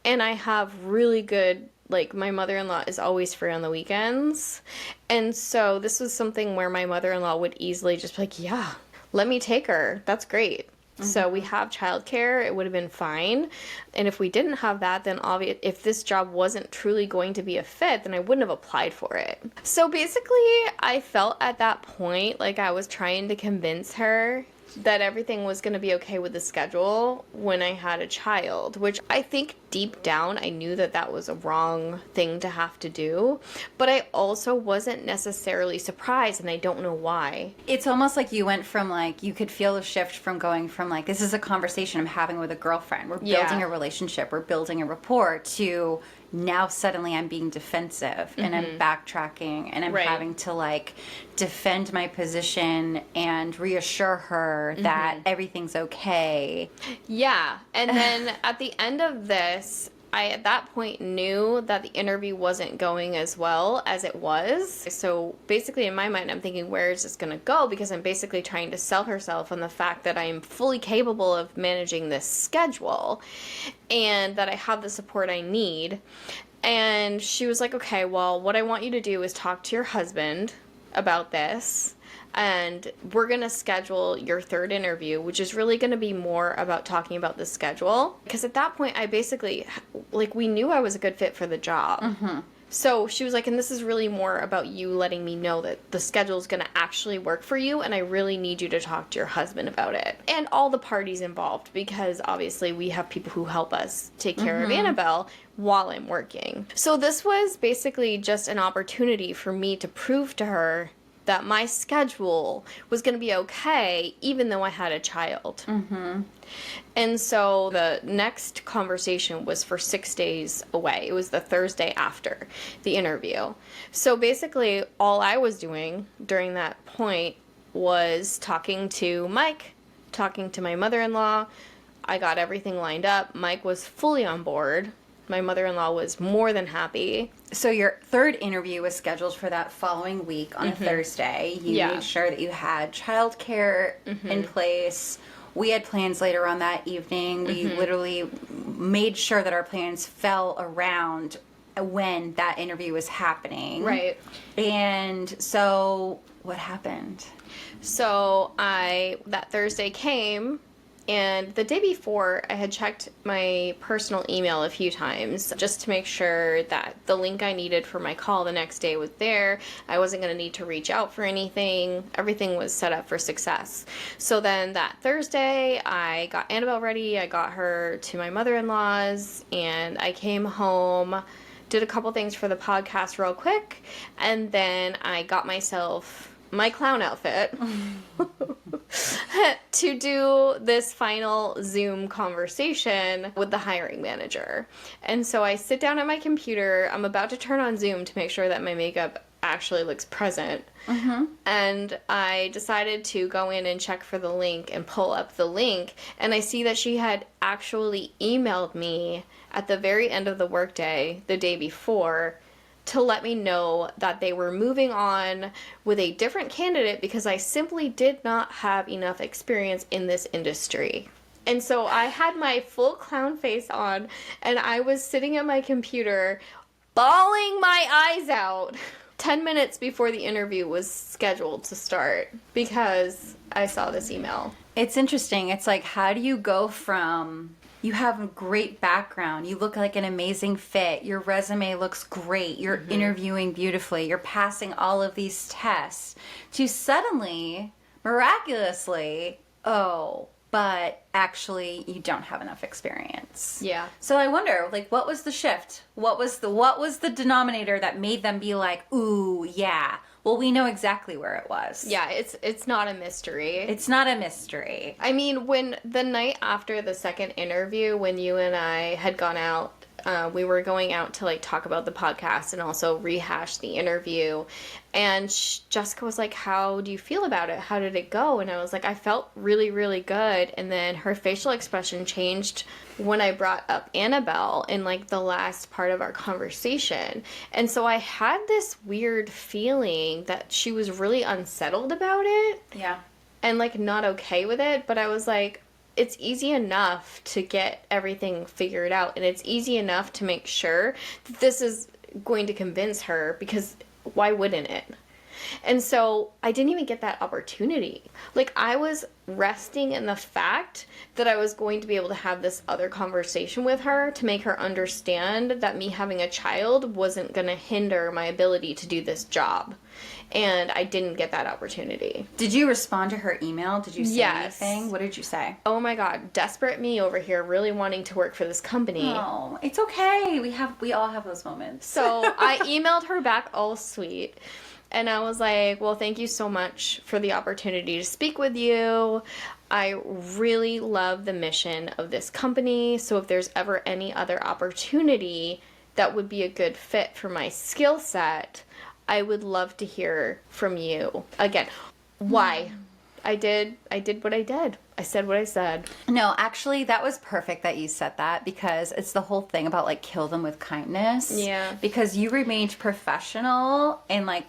and I have really good, like, my mother-in-law is always free on the weekends. And so this was something where my mother-in-law would easily just be like, yeah, let me take her. That's great. So we have childcare, it would have been fine. And if we didn't have that, then if this job wasn't truly going to be a fit, then I wouldn't have applied for it. So basically, I felt at that point like I was trying to convince her that everything was going to be okay with the schedule when I had a child, which I think deep down I knew that was a wrong thing to have to do, but I also wasn't necessarily surprised, and I don't know why. It's almost like you went from, like, you could feel the shift from going from, like, this is a conversation I'm having with a girlfriend, we're building a relationship, we're building a rapport, to now suddenly I'm being defensive and I'm backtracking and I'm having to, like, defend my position and reassure her that everything's okay. Yeah. And then at the end of this, I at that point knew that the interview wasn't going as well as it was. So basically in my mind, I'm thinking, where is this going to go? Because I'm basically trying to sell herself on the fact that I'm fully capable of managing this schedule and that I have the support I need. And she was like, okay, well, what I want you to do is talk to your husband about this. And we're going to schedule your 3rd interview, which is really going to be more about talking about the schedule. Because at that point, I basically, like, we knew I was a good fit for the job. So she was like, and this is really more about you letting me know that the schedule is going to actually work for you, and I really need you to talk to your husband about it. And all the parties involved, because obviously we have people who help us take care of Annabelle while I'm working. So this was basically just an opportunity for me to prove to her that my schedule was going to be okay, even though I had a child. Mm-hmm. And so the next conversation was for 6 days away. It was the Thursday after the interview. So basically, all I was doing during that point was talking to Mike, talking to my mother-in-law. I got everything lined up. Mike was fully on board. My mother-in-law was more than happy. So your third interview was scheduled for that following week on a Thursday. You made sure that you had childcare in place. We had plans later on that evening. We literally made sure that our plans fell around when that interview was happening. Right. And so what happened? So that Thursday came, and the day before I had checked my personal email a few times just to make sure that the link I needed for my call the next day was there. I wasn't going to need to reach out for anything. Everything was set up for success. So then that Thursday, I got Annabelle ready. I got her to my mother-in-law's, and I came home, did a couple things for the podcast real quick, and then I got myself my clown outfit to do this final Zoom conversation with the hiring manager. And so I sit down at my computer. I'm about to turn on Zoom to make sure that my makeup actually looks present. And I decided to go in and check for the link and pull up the link. And I see that she had actually emailed me at the very end of the workday, the day before, to let me know that they were moving on with a different candidate because I simply did not have enough experience in this industry. And so I had my full clown face on, and I was sitting at my computer bawling my eyes out 10 minutes before the interview was scheduled to start because I saw this email. It's interesting. It's like, how do you go from... You have a great background. You look like an amazing fit. Your resume looks great. You're interviewing beautifully. You're passing all of these tests. To suddenly, miraculously, but actually you don't have enough experience. Yeah. So I wonder, like, what was the shift? What was the denominator that made them be like, ooh, yeah. Well, we know exactly where it was. Yeah, it's not a mystery. It's not a mystery. I mean, when the night after the second interview, when you and I had gone out, we were going out to like talk about the podcast and also rehash the interview. And Jessica was like, how do you feel about it? How did it go? And I was like, I felt really, really good. And then her facial expression changed when I brought up Annabelle in like the last part of our conversation. And so I had this weird feeling that she was really unsettled about it. Yeah. And like not okay with it. But I was like, it's easy enough to get everything figured out. And it's easy enough to make sure that this is going to convince her, because why wouldn't it? And so I didn't even get that opportunity. Like, I was resting in the fact that I was going to be able to have this other conversation with her to make her understand that me having a child wasn't going to hinder my ability to do this job. And I didn't get that opportunity. Did you respond to her email? Did you say anything? What did you say? Oh my God, desperate me over here, really wanting to work for this company. Oh, it's okay. We all have those moments. So I emailed her back all sweet. And I was like, well, thank you so much for the opportunity to speak with you. I really love the mission of this company. So if there's ever any other opportunity that would be a good fit for my skill set, I would love to hear from you. Again, why? I did what I did. I said what I said. No, actually, that was perfect that you said that, because it's the whole thing about like kill them with kindness. Yeah. Because you remained professional and like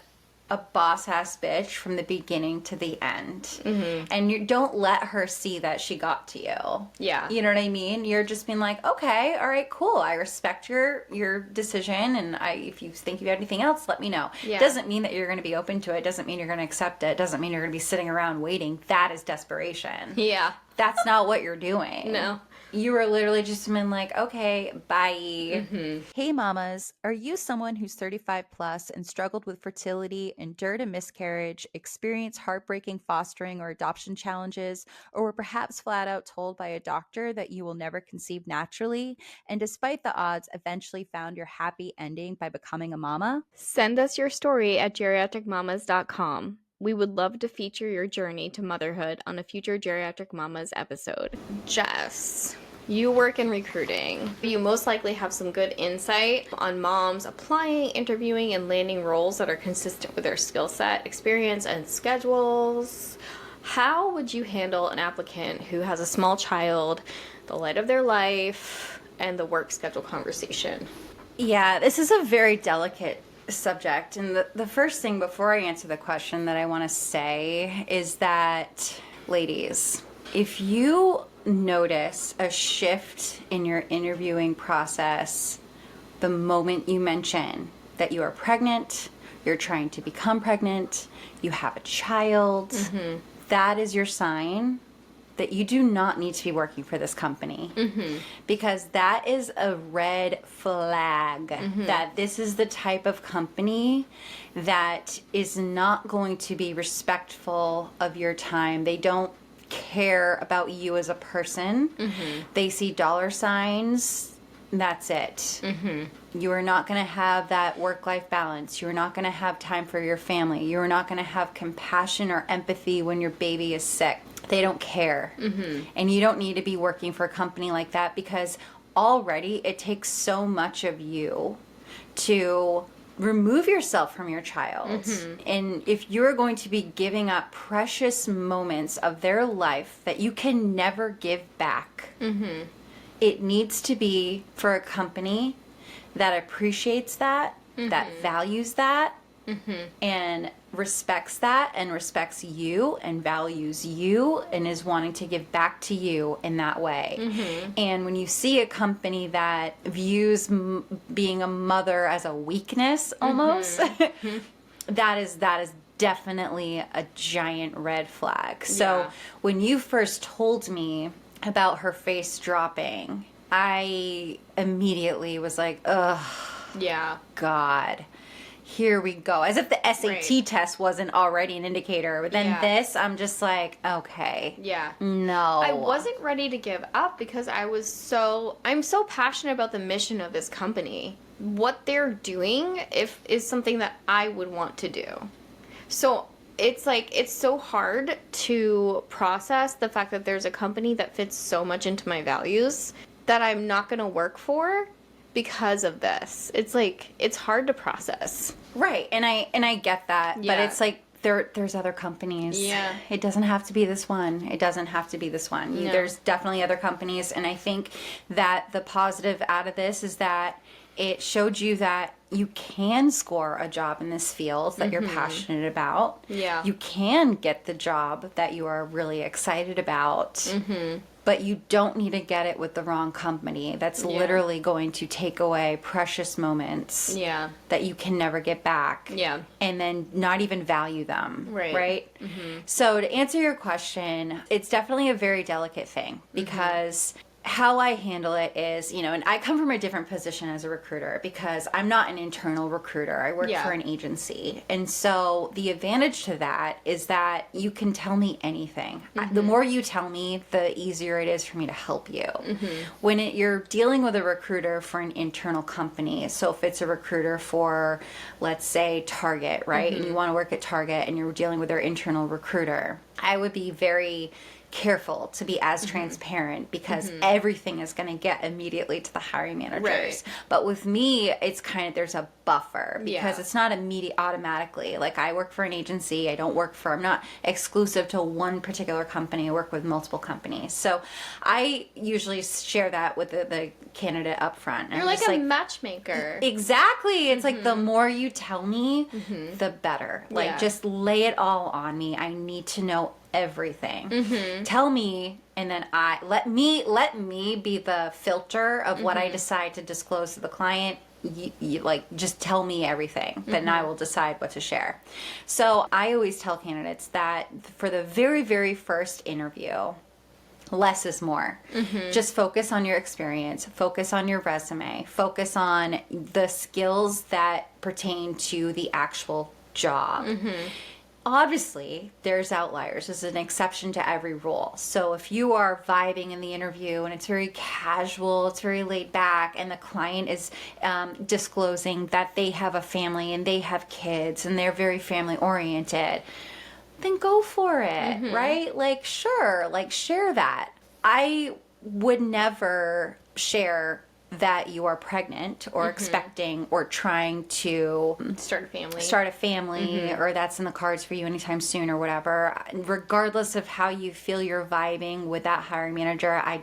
a boss ass bitch from the beginning to the end. Mm-hmm. And you don't let her see that she got to you. Yeah. You know what I mean? You're just being like, okay, all right, cool. I respect your decision. And if you think you have anything else, let me know. Yeah. Doesn't mean that you're going to be open to it. Doesn't mean you're going to accept it. Doesn't mean you're going to be sitting around waiting. That is desperation. Yeah. That's not what you're doing. No. You were literally just been like, okay, bye. Mm-hmm. Hey mamas, are you someone who's 35 plus and struggled with fertility, endured a miscarriage, experienced heartbreaking fostering or adoption challenges, or were perhaps flat out told by a doctor that you will never conceive naturally, and despite the odds, eventually found your happy ending by becoming a mama? Send us your story at geriatricmamas.com. We would love to feature your journey to motherhood on a future Geriatric Mamas episode. Jess, you work in recruiting. You most likely have some good insight on moms applying, interviewing, and landing roles that are consistent with their skill set, experience, and schedules. How would you handle an applicant who has a small child, the light of their life, and the work schedule conversation? Yeah, this is a very delicate subject. And the first thing before I answer the question that I want to say is that, ladies, if you notice a shift in your interviewing process the moment you mention that you are pregnant, you're trying to become pregnant, you have a child, that is your sign that you do not need to be working for this company. Because that is a red flag that this is the type of company that is not going to be respectful of your time. They don't care about you as a person. They see dollar signs. That's it. You are not going to have that work-life balance. You're not going to have time for your family. You're not going to have compassion or empathy when your baby is sick. They don't care. And you don't need to be working for a company like that, because already it takes so much of you to remove yourself from your child. And if you're going to be giving up precious moments of their life that you can never give back, it needs to be for a company that appreciates that, that values that, and respects that, and respects you, and values you, and is wanting to give back to you in that way. And when you see a company that views being a mother as a weakness almost, that is definitely a giant red flag. So when you first told me about her face dropping, I immediately was like, ugh, God, here we go. As if the SAT test wasn't already an indicator. But then this, I'm just like, okay. No. I wasn't ready to give up because I'm so passionate about the mission of this company. What they're doing is something that I would want to do. So it's like, it's so hard to process the fact that there's a company that fits so much into my values that I'm not going to work for because of this. It's like, it's hard to process. Right. And I get that. But it's like, there's other companies. It doesn't have to be this one. It doesn't have to be this one. No. There's definitely other companies. And I think that the positive out of this is that it showed you that you can score a job in this field that you're passionate about. You can get the job that you are really excited about. But you don't need to get it with the wrong company. That's literally going to take away precious moments that you can never get back. And then not even value them. Right? So to answer your question, it's definitely a very delicate thing, because how I handle it is, and I come from a different position as a recruiter, because I'm not an internal recruiter. I work for an agency. And so the advantage to that is that you can tell me anything. The more you tell me, the easier it is for me to help you. When you're dealing with a recruiter for an internal company, so if it's a recruiter for, let's say, Target, right? And you want to work at Target and you're dealing with their internal recruiter, I would be very careful to be as transparent, because everything is going to get immediately to the hiring managers. But with me, it's kind of, there's a buffer, because it's not immediate automatically. Like, I work for an agency. I'm not exclusive to one particular company. I work with multiple companies. So I usually share that with the candidate up front. You're like a matchmaker. Exactly. It's like, the more you tell me, the better. Like, just lay it all on me. I need to know everything. Tell me, and then let me be the filter of what I decide to disclose to the client. You like, just tell me everything, then I will decide what to share. So I always tell candidates that for the very, very first interview, less is more. Just focus on your experience, focus on your resume, focus on the skills that pertain to the actual job. Obviously, there's outliers. There's an exception to every rule. So if you are vibing in the interview and it's very casual, it's very laid back, and the client is disclosing that they have a family and they have kids and they're very family oriented, then go for it, right? Like, sure, like, share that. I would never share that you are pregnant or expecting or trying to Start a family. or that's in the cards for you anytime soon or whatever. Regardless of how you feel you're vibing with that hiring manager, I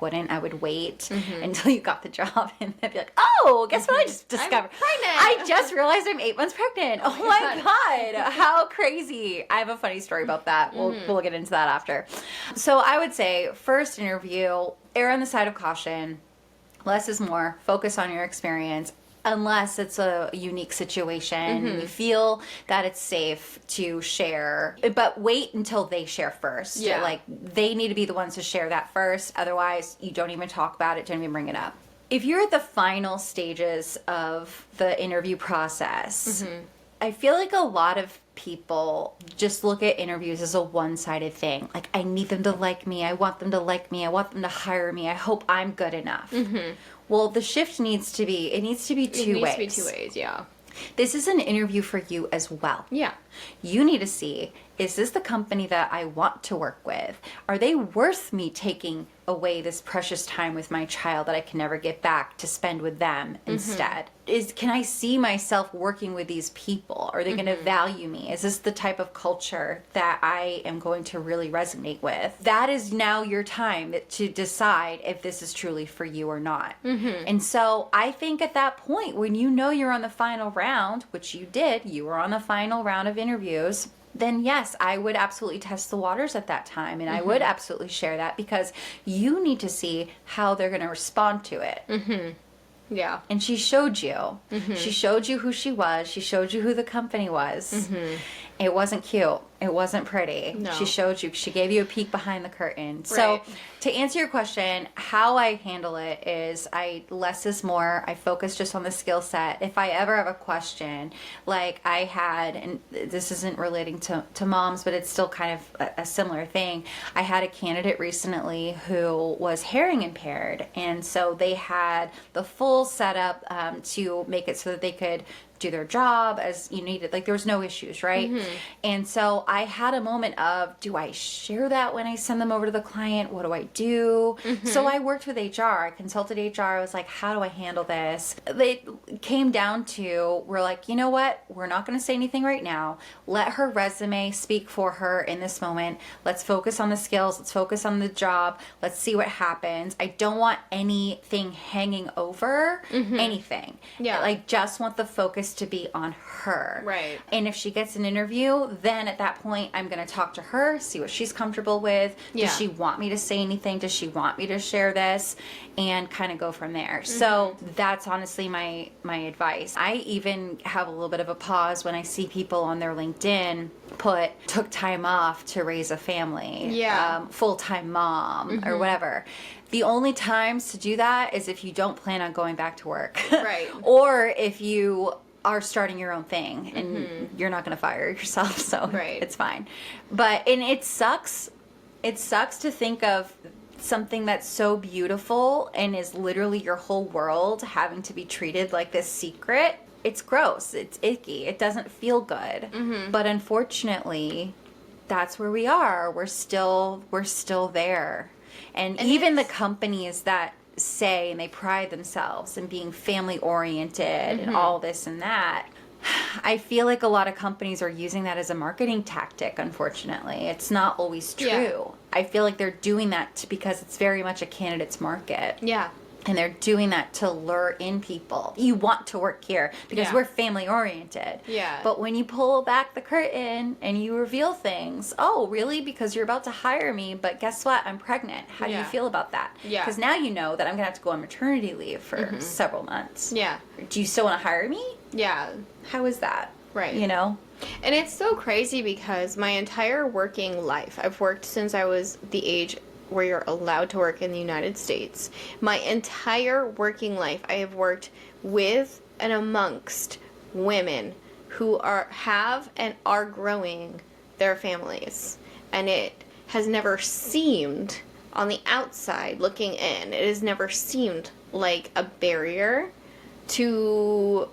wouldn't. I would wait until you got the job and then be like, oh, guess what I just discovered? pregnant. I just realized I'm 8 months pregnant. Oh my God. How crazy. I have a funny story about that. We'll get into that after. So I would say first interview, err on the side of caution. Less is more. Focus on your experience. Unless it's a unique situation, you feel that it's safe to share. But wait until they share first. Yeah. Like, they need to be the ones to share that first. Otherwise, you don't even talk about it, don't even bring it up. If you're at the final stages of the interview process, I feel like a lot of people just look at interviews as a one-sided thing. Like, I need them to like me. I want them to like me. I want them to hire me. I hope I'm good enough. Well, the shift needs to be two ways. It needs to be 2 ways, yeah. This is an interview for you as well. Yeah. You need to see, is this the company that I want to work with? Are they worth me taking away this precious time with my child that I can never get back to spend with them instead? Can I see myself working with these people? Are they going to value me? Is this the type of culture that I am going to really resonate with? That is now your time to decide if this is truly for you or not. And so I think at that point, when you know you're on the final round, which you did, you were on the final round of interviews, then yes, I would absolutely test the waters at that time. And I would absolutely share that because you need to see how they're going to respond to it. Yeah. And she showed you. She showed you who she was. She showed you who the company was. It wasn't cute. It wasn't pretty. No. She showed you. She gave you a peek behind the curtain. So to answer your question, how I handle it is less is more. I focus just on the skill set. If I ever have a question, like I had, and this isn't relating to moms, but it's still kind of a similar thing. I had a candidate recently who was hearing impaired. And so they had the full setup to make it so that they could do their job as you needed. Like, there was no issues, right? And so I had a moment of, do I share that when I send them over to the client? What do I do? So I worked with HR. I consulted HR. I was like, how do I handle this? They came down to, we're like, you know what? We're not going to say anything right now. Let her resume speak for her in this moment. Let's focus on the skills. Let's focus on the job. Let's see what happens. I don't want anything hanging over anything. Yeah. Like, just want the focus to be on her. Right. And if she gets an interview, then at that point, I'm going to talk to her, see what she's comfortable with. Yeah. Does she want me to say anything? Does she want me to share this? And kind of go from there. So that's honestly my advice. I even have a little bit of a pause when I see people on their LinkedIn took time off to raise a family. Yeah. Full-time mom or whatever. The only times to do that is if you don't plan on going back to work. Right. Or if you are starting your own thing and you're not going to fire yourself, so it's fine. And it sucks. It sucks to think of something that's so beautiful and is literally your whole world having to be treated like this secret. It's gross. It's icky. It doesn't feel good. But unfortunately, that's where we are. We're still there. And even the companies that say, and they pride themselves in being family oriented and all this and that, I feel like a lot of companies are using that as a marketing tactic, unfortunately. It's not always true. Yeah. I feel like they're doing that because it's very much a candidate's market. Yeah. And they're doing that to lure in people. You want to work here because we're family oriented. Yeah. But when you pull back the curtain and you reveal things, oh, really? Because you're about to hire me, but guess what? I'm pregnant. How do you feel about that? Yeah. Because now you know that I'm going to have to go on maternity leave for several months. Yeah. Do you still want to hire me? Yeah. How is that? Right. You know? And it's so crazy because my entire working life, I've worked since I was the age where you're allowed to work in the United States. My entire working life, I have worked with and amongst women who have and are growing their families. And it has never seemed, on the outside looking in, it has never seemed like a barrier to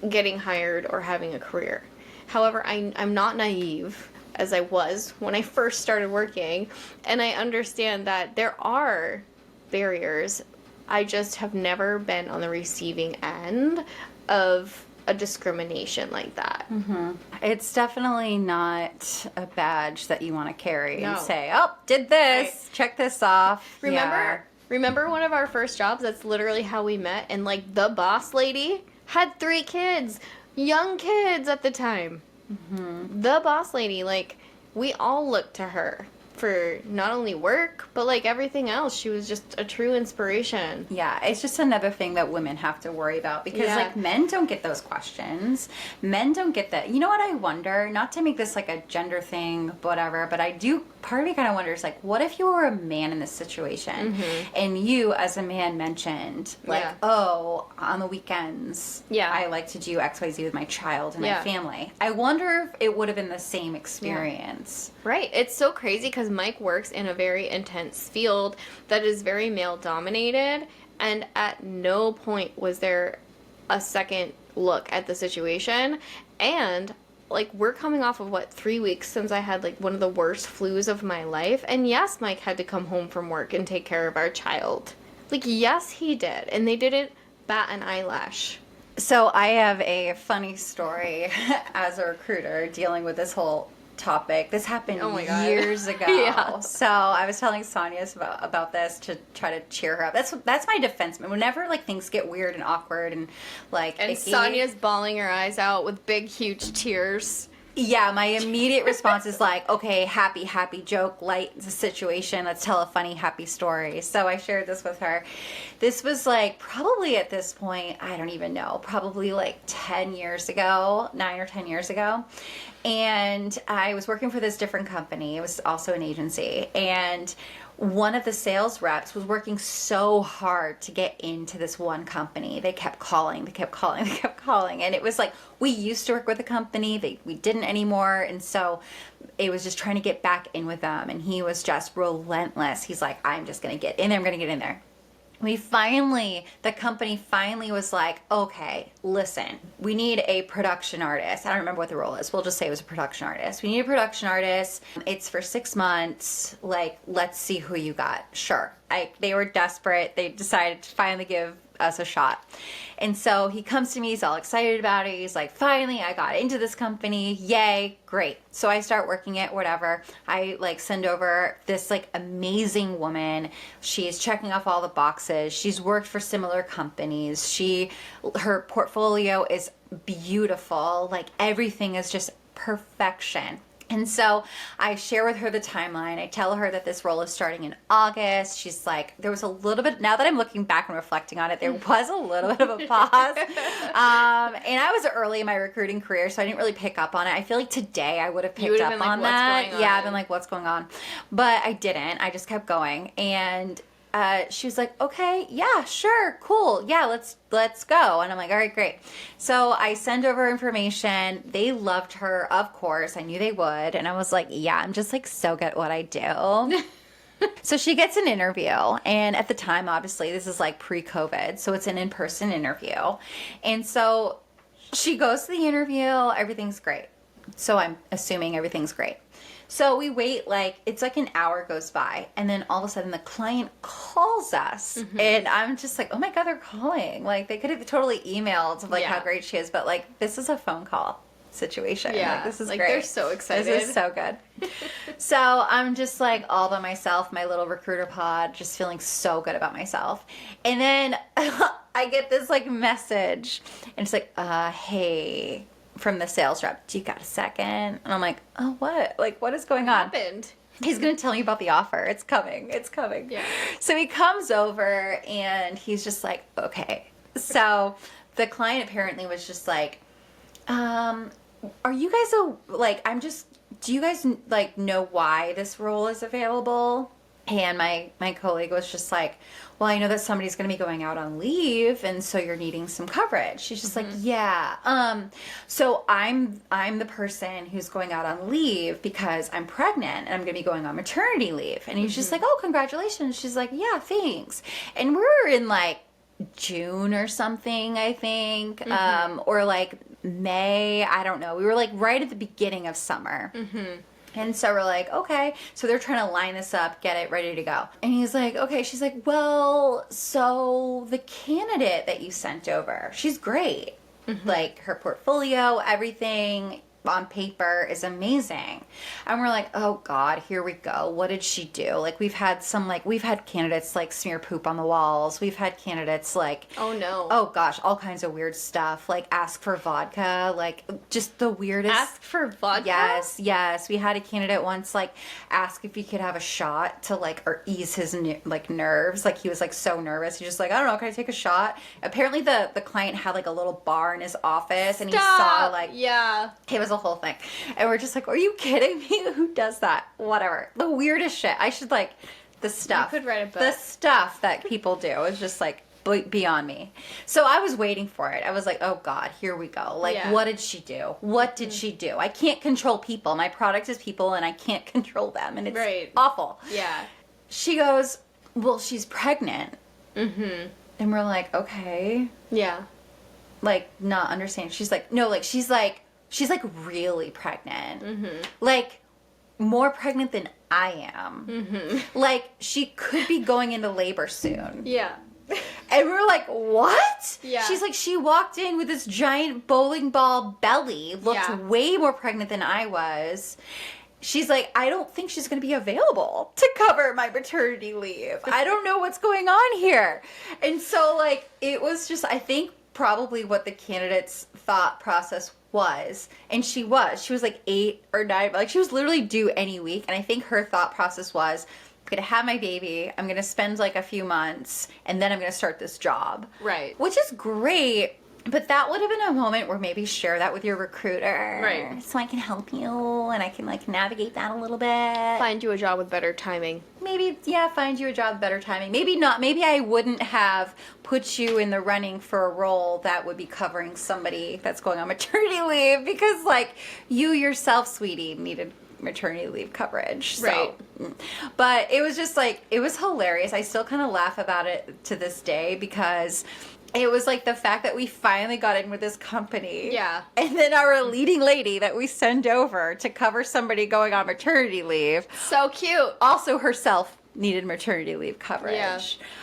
getting hired or having a career. However, I'm not naive. as I was when I first started working, and I understand that there are barriers. I just have never been on the receiving end of a discrimination like that. It's definitely not a badge that you want to carry and No. say, oh, did this, check this off. Remember one of our first jobs? That's literally how we met. And like the boss lady had 3 kids, young kids at the time. The boss lady, like, we all looked to her for not only work, but like everything else. She was just a true inspiration. Yeah, it's just another thing that women have to worry about because Yeah. like men don't get those questions. Men don't get that. You know what I wonder? Not to make this like a gender thing, whatever, but I do, part of me kind of wonders like, what if you were a man in this situation and you as a man mentioned like, Yeah. oh, on the weekends, Yeah. I like to do XYZ with my child and Yeah. my family. I wonder if it would have been the same experience. Right. It's so crazy because Mike works in a very intense field that is very male dominated, and at no point was there a second look at the situation. And like, we're coming off of 3 weeks since I had like one of the worst flus of my life, and yes, Mike had to come home from work and take care of our child. Like, yes, he did, and they didn't bat an eyelash. So I have a funny story as a recruiter dealing with this whole topic. This happened Oh my God. years ago. Yeah. So I was telling Sonia about this to try to cheer her up. That's my defense. Whenever like things get weird and awkward and like And icky, Sonia's bawling her eyes out with big, huge tears. yeah, my immediate response is like, okay, happy joke, light the situation. Let's tell a funny, happy story. So I shared this with her. This was like probably at this point, I don't even know, probably like 10 years ago, 9 or 10 years ago. And I was working for this different company. It was also an agency. And one of the sales reps was working so hard to get into this one company. They kept calling. And it was like, we used to work with the company. We didn't anymore. And so it was just trying to get back in with them. And he was just relentless. He's like, I'm just going to get in there. I'm going to get in there. The company finally was like, okay, listen, we need a production artist. I don't remember what the role is. We'll just say it was a production artist. We need a production artist. It's for 6 months. Like, let's see who you got. Sure. They were desperate. They decided to finally give us a shot. And so he comes to me, he's all excited about it. He's like, finally, I got into this company. Yay, great. So I start working it, whatever. I like send over this like amazing woman. She's checking off all the boxes. She's worked for similar companies. Her portfolio is beautiful. Like everything is just perfection. And so I share with her the timeline. I tell her that this role is starting in August. She's like, there was a little bit, now that I'm looking back and reflecting on it, there was a little bit of a pause. And I was early in my recruiting career, so I didn't really pick up on it. I feel like today I would have picked up been like, on "What's that. going Yeah, on?" I've been like, what's going on? But I didn't. I just kept going. And she was like, okay, yeah, sure, cool. Yeah, let's go. And I'm like, all right, great. So I send over information. They loved her, of course. I knew they would. And I was like, yeah, I'm just like so good at what I do. So she gets an interview. And at the time, obviously, this is like pre-COVID. So it's an in-person interview. And so she goes to the interview. Everything's great. So I'm assuming everything's great. So we wait, like, it's like an hour goes by, and then all of a sudden the client calls us, and I'm just like, oh my God, they're calling. Like, they could have totally emailed, like, Yeah. how great she is, but, like, this is a phone call situation. Yeah. Like, this is Like, great. they're so excited. This is so good. So I'm just, like, all by myself, my little recruiter pod, just feeling so good about myself. And then I get this, like, message, and it's like, hey, from the sales rep, do you got a second? And I'm like, oh, what? Like, what is going on? Happened. He's going to tell me about the offer. It's coming. It's coming. Yeah. So he comes over and he's just like, okay. So the client apparently was just like, are you guys, do you guys like know why this role is available? And my colleague was just like, well, I know that somebody's going to be going out on leave, and so you're needing some coverage. She's just like, yeah. So I'm the person who's going out on leave because I'm pregnant and I'm going to be going on maternity leave. And he's just like, oh, congratulations. She's like, yeah, thanks. And we're in like June or something, I think, or like May. I don't know. We were like right at the beginning of summer. And so we're like, okay. So they're trying to line this up, get it ready to go. And he's like, okay. She's like, well, so the candidate that you sent over, she's great. Like her portfolio, everything on paper is amazing. And we're like, oh God, here we go. What did she do? Like we've had candidates like smear poop on the walls. We've had candidates like, Oh no. oh gosh, all kinds of weird stuff. Like ask for vodka, like just the weirdest. Ask for vodka? Yes. We had a candidate once like ask if he could have a shot to like or ease his like nerves. Like he was like so nervous. He's just like, I don't know, can I take a shot? Apparently the client had like a little bar in his office and he saw like Yeah. it was a whole thing. And we're just like, are you kidding me? Who does that? Whatever. The weirdest shit. I should like the stuff. You could write a book. The stuff that people do is just like beyond me. So I was waiting for it. I was like, oh God, here we go. Like, what did she do? What did she do? I can't control people. My product is people and I can't control them. And it's awful. Yeah. She goes, well, she's pregnant. And we're like, okay. Yeah. Like, not understanding. She's like, no, like, she's like really pregnant. Like, more pregnant than I am. Like, she could be going into labor soon. Yeah. And we were like, what? Yeah. She's like, she walked in with this giant bowling ball belly, looked way more pregnant than I was. She's like, I don't think she's going to be available to cover my maternity leave. I don't know what's going on here. And so, like, it was just, I think, probably what the candidate's thought process was. And she was like 8 or 9, like she was literally due any week. And I think her thought process was, I'm going to have my baby, I'm going to spend like a few months, and then I'm going to start this job. Right. Which is great. But that would have been a moment where maybe share that with your recruiter. Right. So I can help you and I can like navigate that a little bit. Find you a job with better timing. Maybe, find you a job with better timing. Maybe not. Maybe I wouldn't have put you in the running for a role that would be covering somebody that's going on maternity leave because like you yourself, sweetie, needed maternity leave coverage. Right. So, but it was just like, it was hilarious. I still kind of laugh about it to this day because it was like the fact that we finally got in with this company. Yeah. And then our leading lady that we send over to cover somebody going on maternity leave. So cute. Also herself needed maternity leave coverage. Yeah.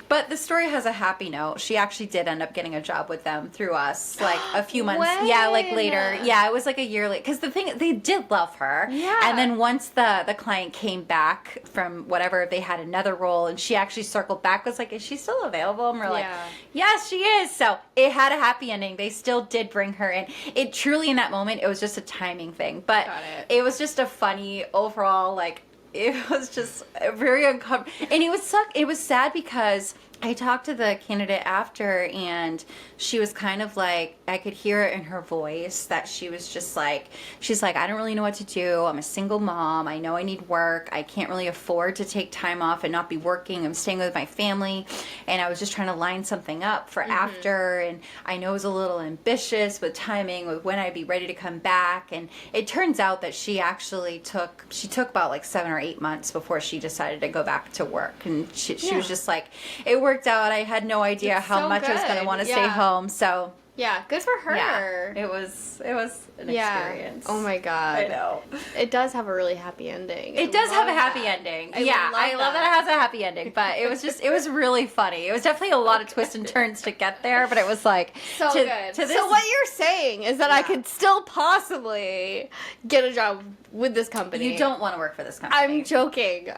But the story has a happy note. She actually did end up getting a job with them through us, like a few months. When? Yeah, like later. Yeah, it was like a year later. Because the thing, they did love her. Yeah. And then once the client came back from whatever, they had another role, and she actually circled back, was like, is she still available? And we're like, yes, she is. So it had a happy ending. They still did bring her in. It truly, in that moment, it was just a timing thing. But it was just a funny overall, like, it was just very uncomfortable. And it was sad because I talked to the candidate after, and she was kind of like, I could hear it in her voice that she was just like, she's like, I don't really know what to do. I'm a single mom. I know I need work. I can't really afford to take time off and not be working. I'm staying with my family. And I was just trying to line something up for after. And I know it was a little ambitious with timing, with when I'd be ready to come back. And it turns out that she actually took about like 7 or 8 months before she decided to go back to work. And she was just like, it worked out. I had no idea how much I was going to want to stay home. So yeah, good for her. Yeah, it was an experience. Oh my God. I know. It does have a really happy ending. It does have a happy ending. I love that it has a happy ending, but it was really funny. It was definitely a lot of twists and turns to get there, but it was like so good. So what you're saying is that I could still possibly get a job with this company. You don't want to work for this company.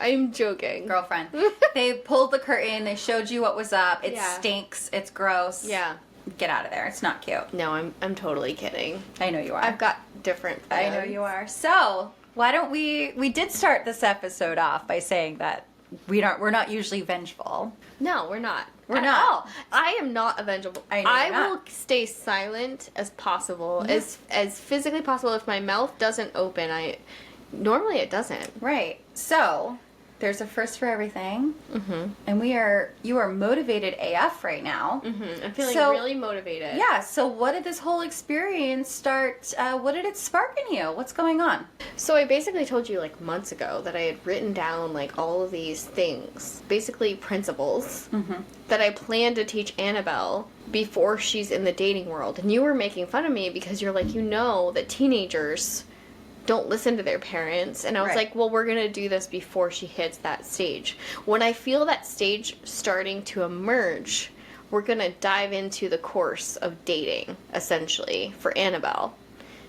I'm joking. Girlfriend. They pulled the curtain, they showed you what was up. It stinks, it's gross. Yeah. Get out of there. It's not cute. No, I'm totally kidding. I know you are. I've got different plans. I know you are. So, why don't we did start this episode off by saying that we're not usually vengeful. No, we're not. We're not. All. I am not a vengeful. I will stay silent as possible, as physically possible. If my mouth doesn't open, normally it doesn't. Right. So, there's a first for everything. And you are motivated AF right now. I'm feeling really motivated. Yeah, so what did this whole experience start, what did it spark in you? What's going on? So I basically told you like months ago that I had written down like all of these things, basically principles, that I plan to teach Annabelle before she's in the dating world. And you were making fun of me because you're like, that teenagers don't listen to their parents. And I was Right. like, well, we're going to do this before she hits that stage. When I feel that stage starting to emerge, we're going to dive into the course of dating, essentially, for Annabelle.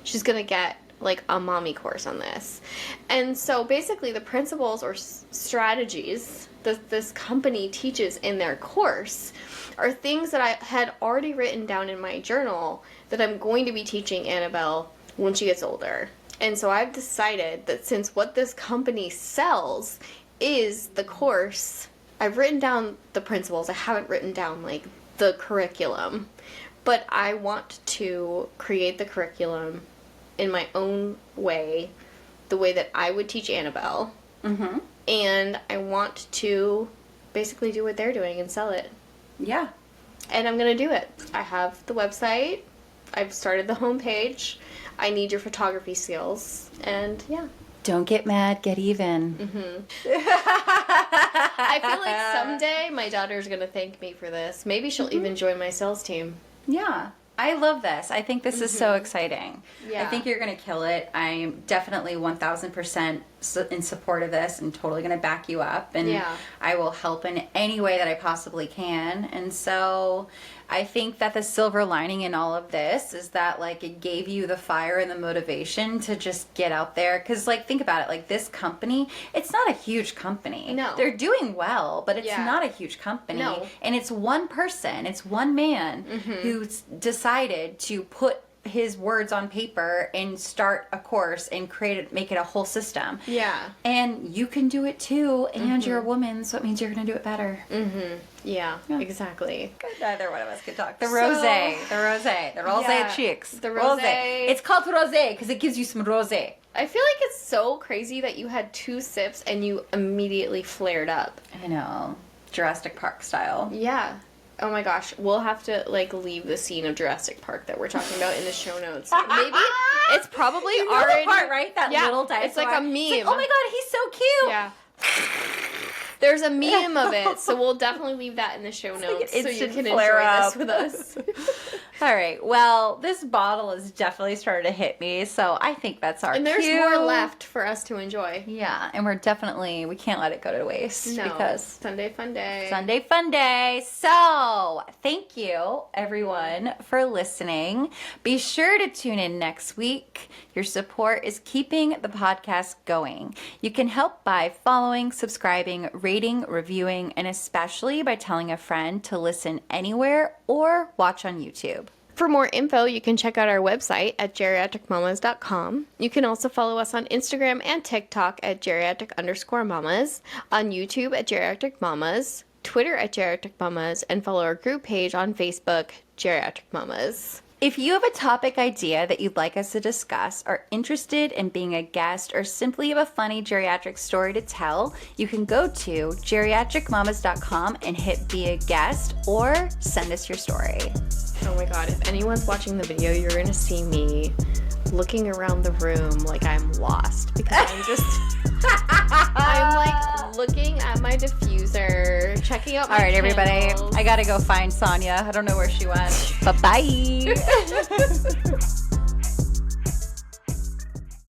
She's going to get like a mommy course on this. And so basically the principles or strategies that this company teaches in their course are things that I had already written down in my journal that I'm going to be teaching Annabelle when she gets older. And so I've decided that since what this company sells is the course, I've written down the principles. I haven't written down like the curriculum, but I want to create the curriculum in my own way, the way that I would teach Annabelle. Mm-hmm. And I want to basically do what they're doing and sell it. Yeah. And I'm going to do it. I have the website. I've started the homepage. I need your photography skills. And yeah. Don't get mad, get even. Mm-hmm. I feel like someday my daughter's going to thank me for this. Maybe she'll even join my sales team. Yeah. I love this. I think this is so exciting. Yeah. I think you're going to kill it. I'm definitely 1,000% in support of this and totally going to back you up. And Yeah. I will help in any way that I possibly can. And so I think that the silver lining in all of this is that, like, it gave you the fire and the motivation to just get out there. Because, like, think about it. Like, this company, it's not a huge company. No. They're doing well, but it's Yeah. not a huge company. No. And it's one person, it's one man who decided to put his words on paper and start a course and make it a whole system. Yeah. And you can do it too, and you're a woman, so it means you're going to do it better. Yeah, exactly. Neither one of us can talk. The So- rosé. The rosé Yeah, cheeks. the rosé. It's called rosé because it gives you some rosé. I feel like it's so crazy that you had 2 sips and you immediately flared up. I know. Jurassic Park style. Yeah. Oh my gosh, we'll have to like leave the scene of Jurassic Park that we're talking about in the show notes. Maybe it's probably You know already the part, right? That yeah, little dinosaur. it's like a meme. It's like, oh my god, he's so cute. Yeah. There's a meme of it, so we'll definitely leave that in the show notes an so you instant can enjoy flare this up. with us. All right. Well, this bottle is definitely starting to hit me, so I think that's our And there's cue. more left for us to enjoy. Yeah, and we can't let it go to waste No. because Sunday fun day. Sunday fun day. So, thank you everyone for listening. Be sure to tune in next week. Your support is keeping the podcast going. You can help by following, subscribing, rating, reviewing, and especially by telling a friend to listen anywhere or watch on YouTube. For more info, you can check out our website at geriatricmamas.com. You can also follow us on Instagram and TikTok at geriatric_mamas, on YouTube at geriatric mamas, Twitter at geriatric mamas, and follow our group page on Facebook, Geriatric Mamas. If you have a topic idea that you'd like us to discuss, are interested in being a guest, or simply have a funny geriatric story to tell, you can go to geriatricmamas.com and hit be a guest or send us your story. Oh my god, if anyone's watching the video, you're gonna see me looking around the room like I'm lost because I'm like looking at my diffuser, checking out my All right, everybody, candles. I gotta go find Sonia. I don't know where she went. Bye-bye.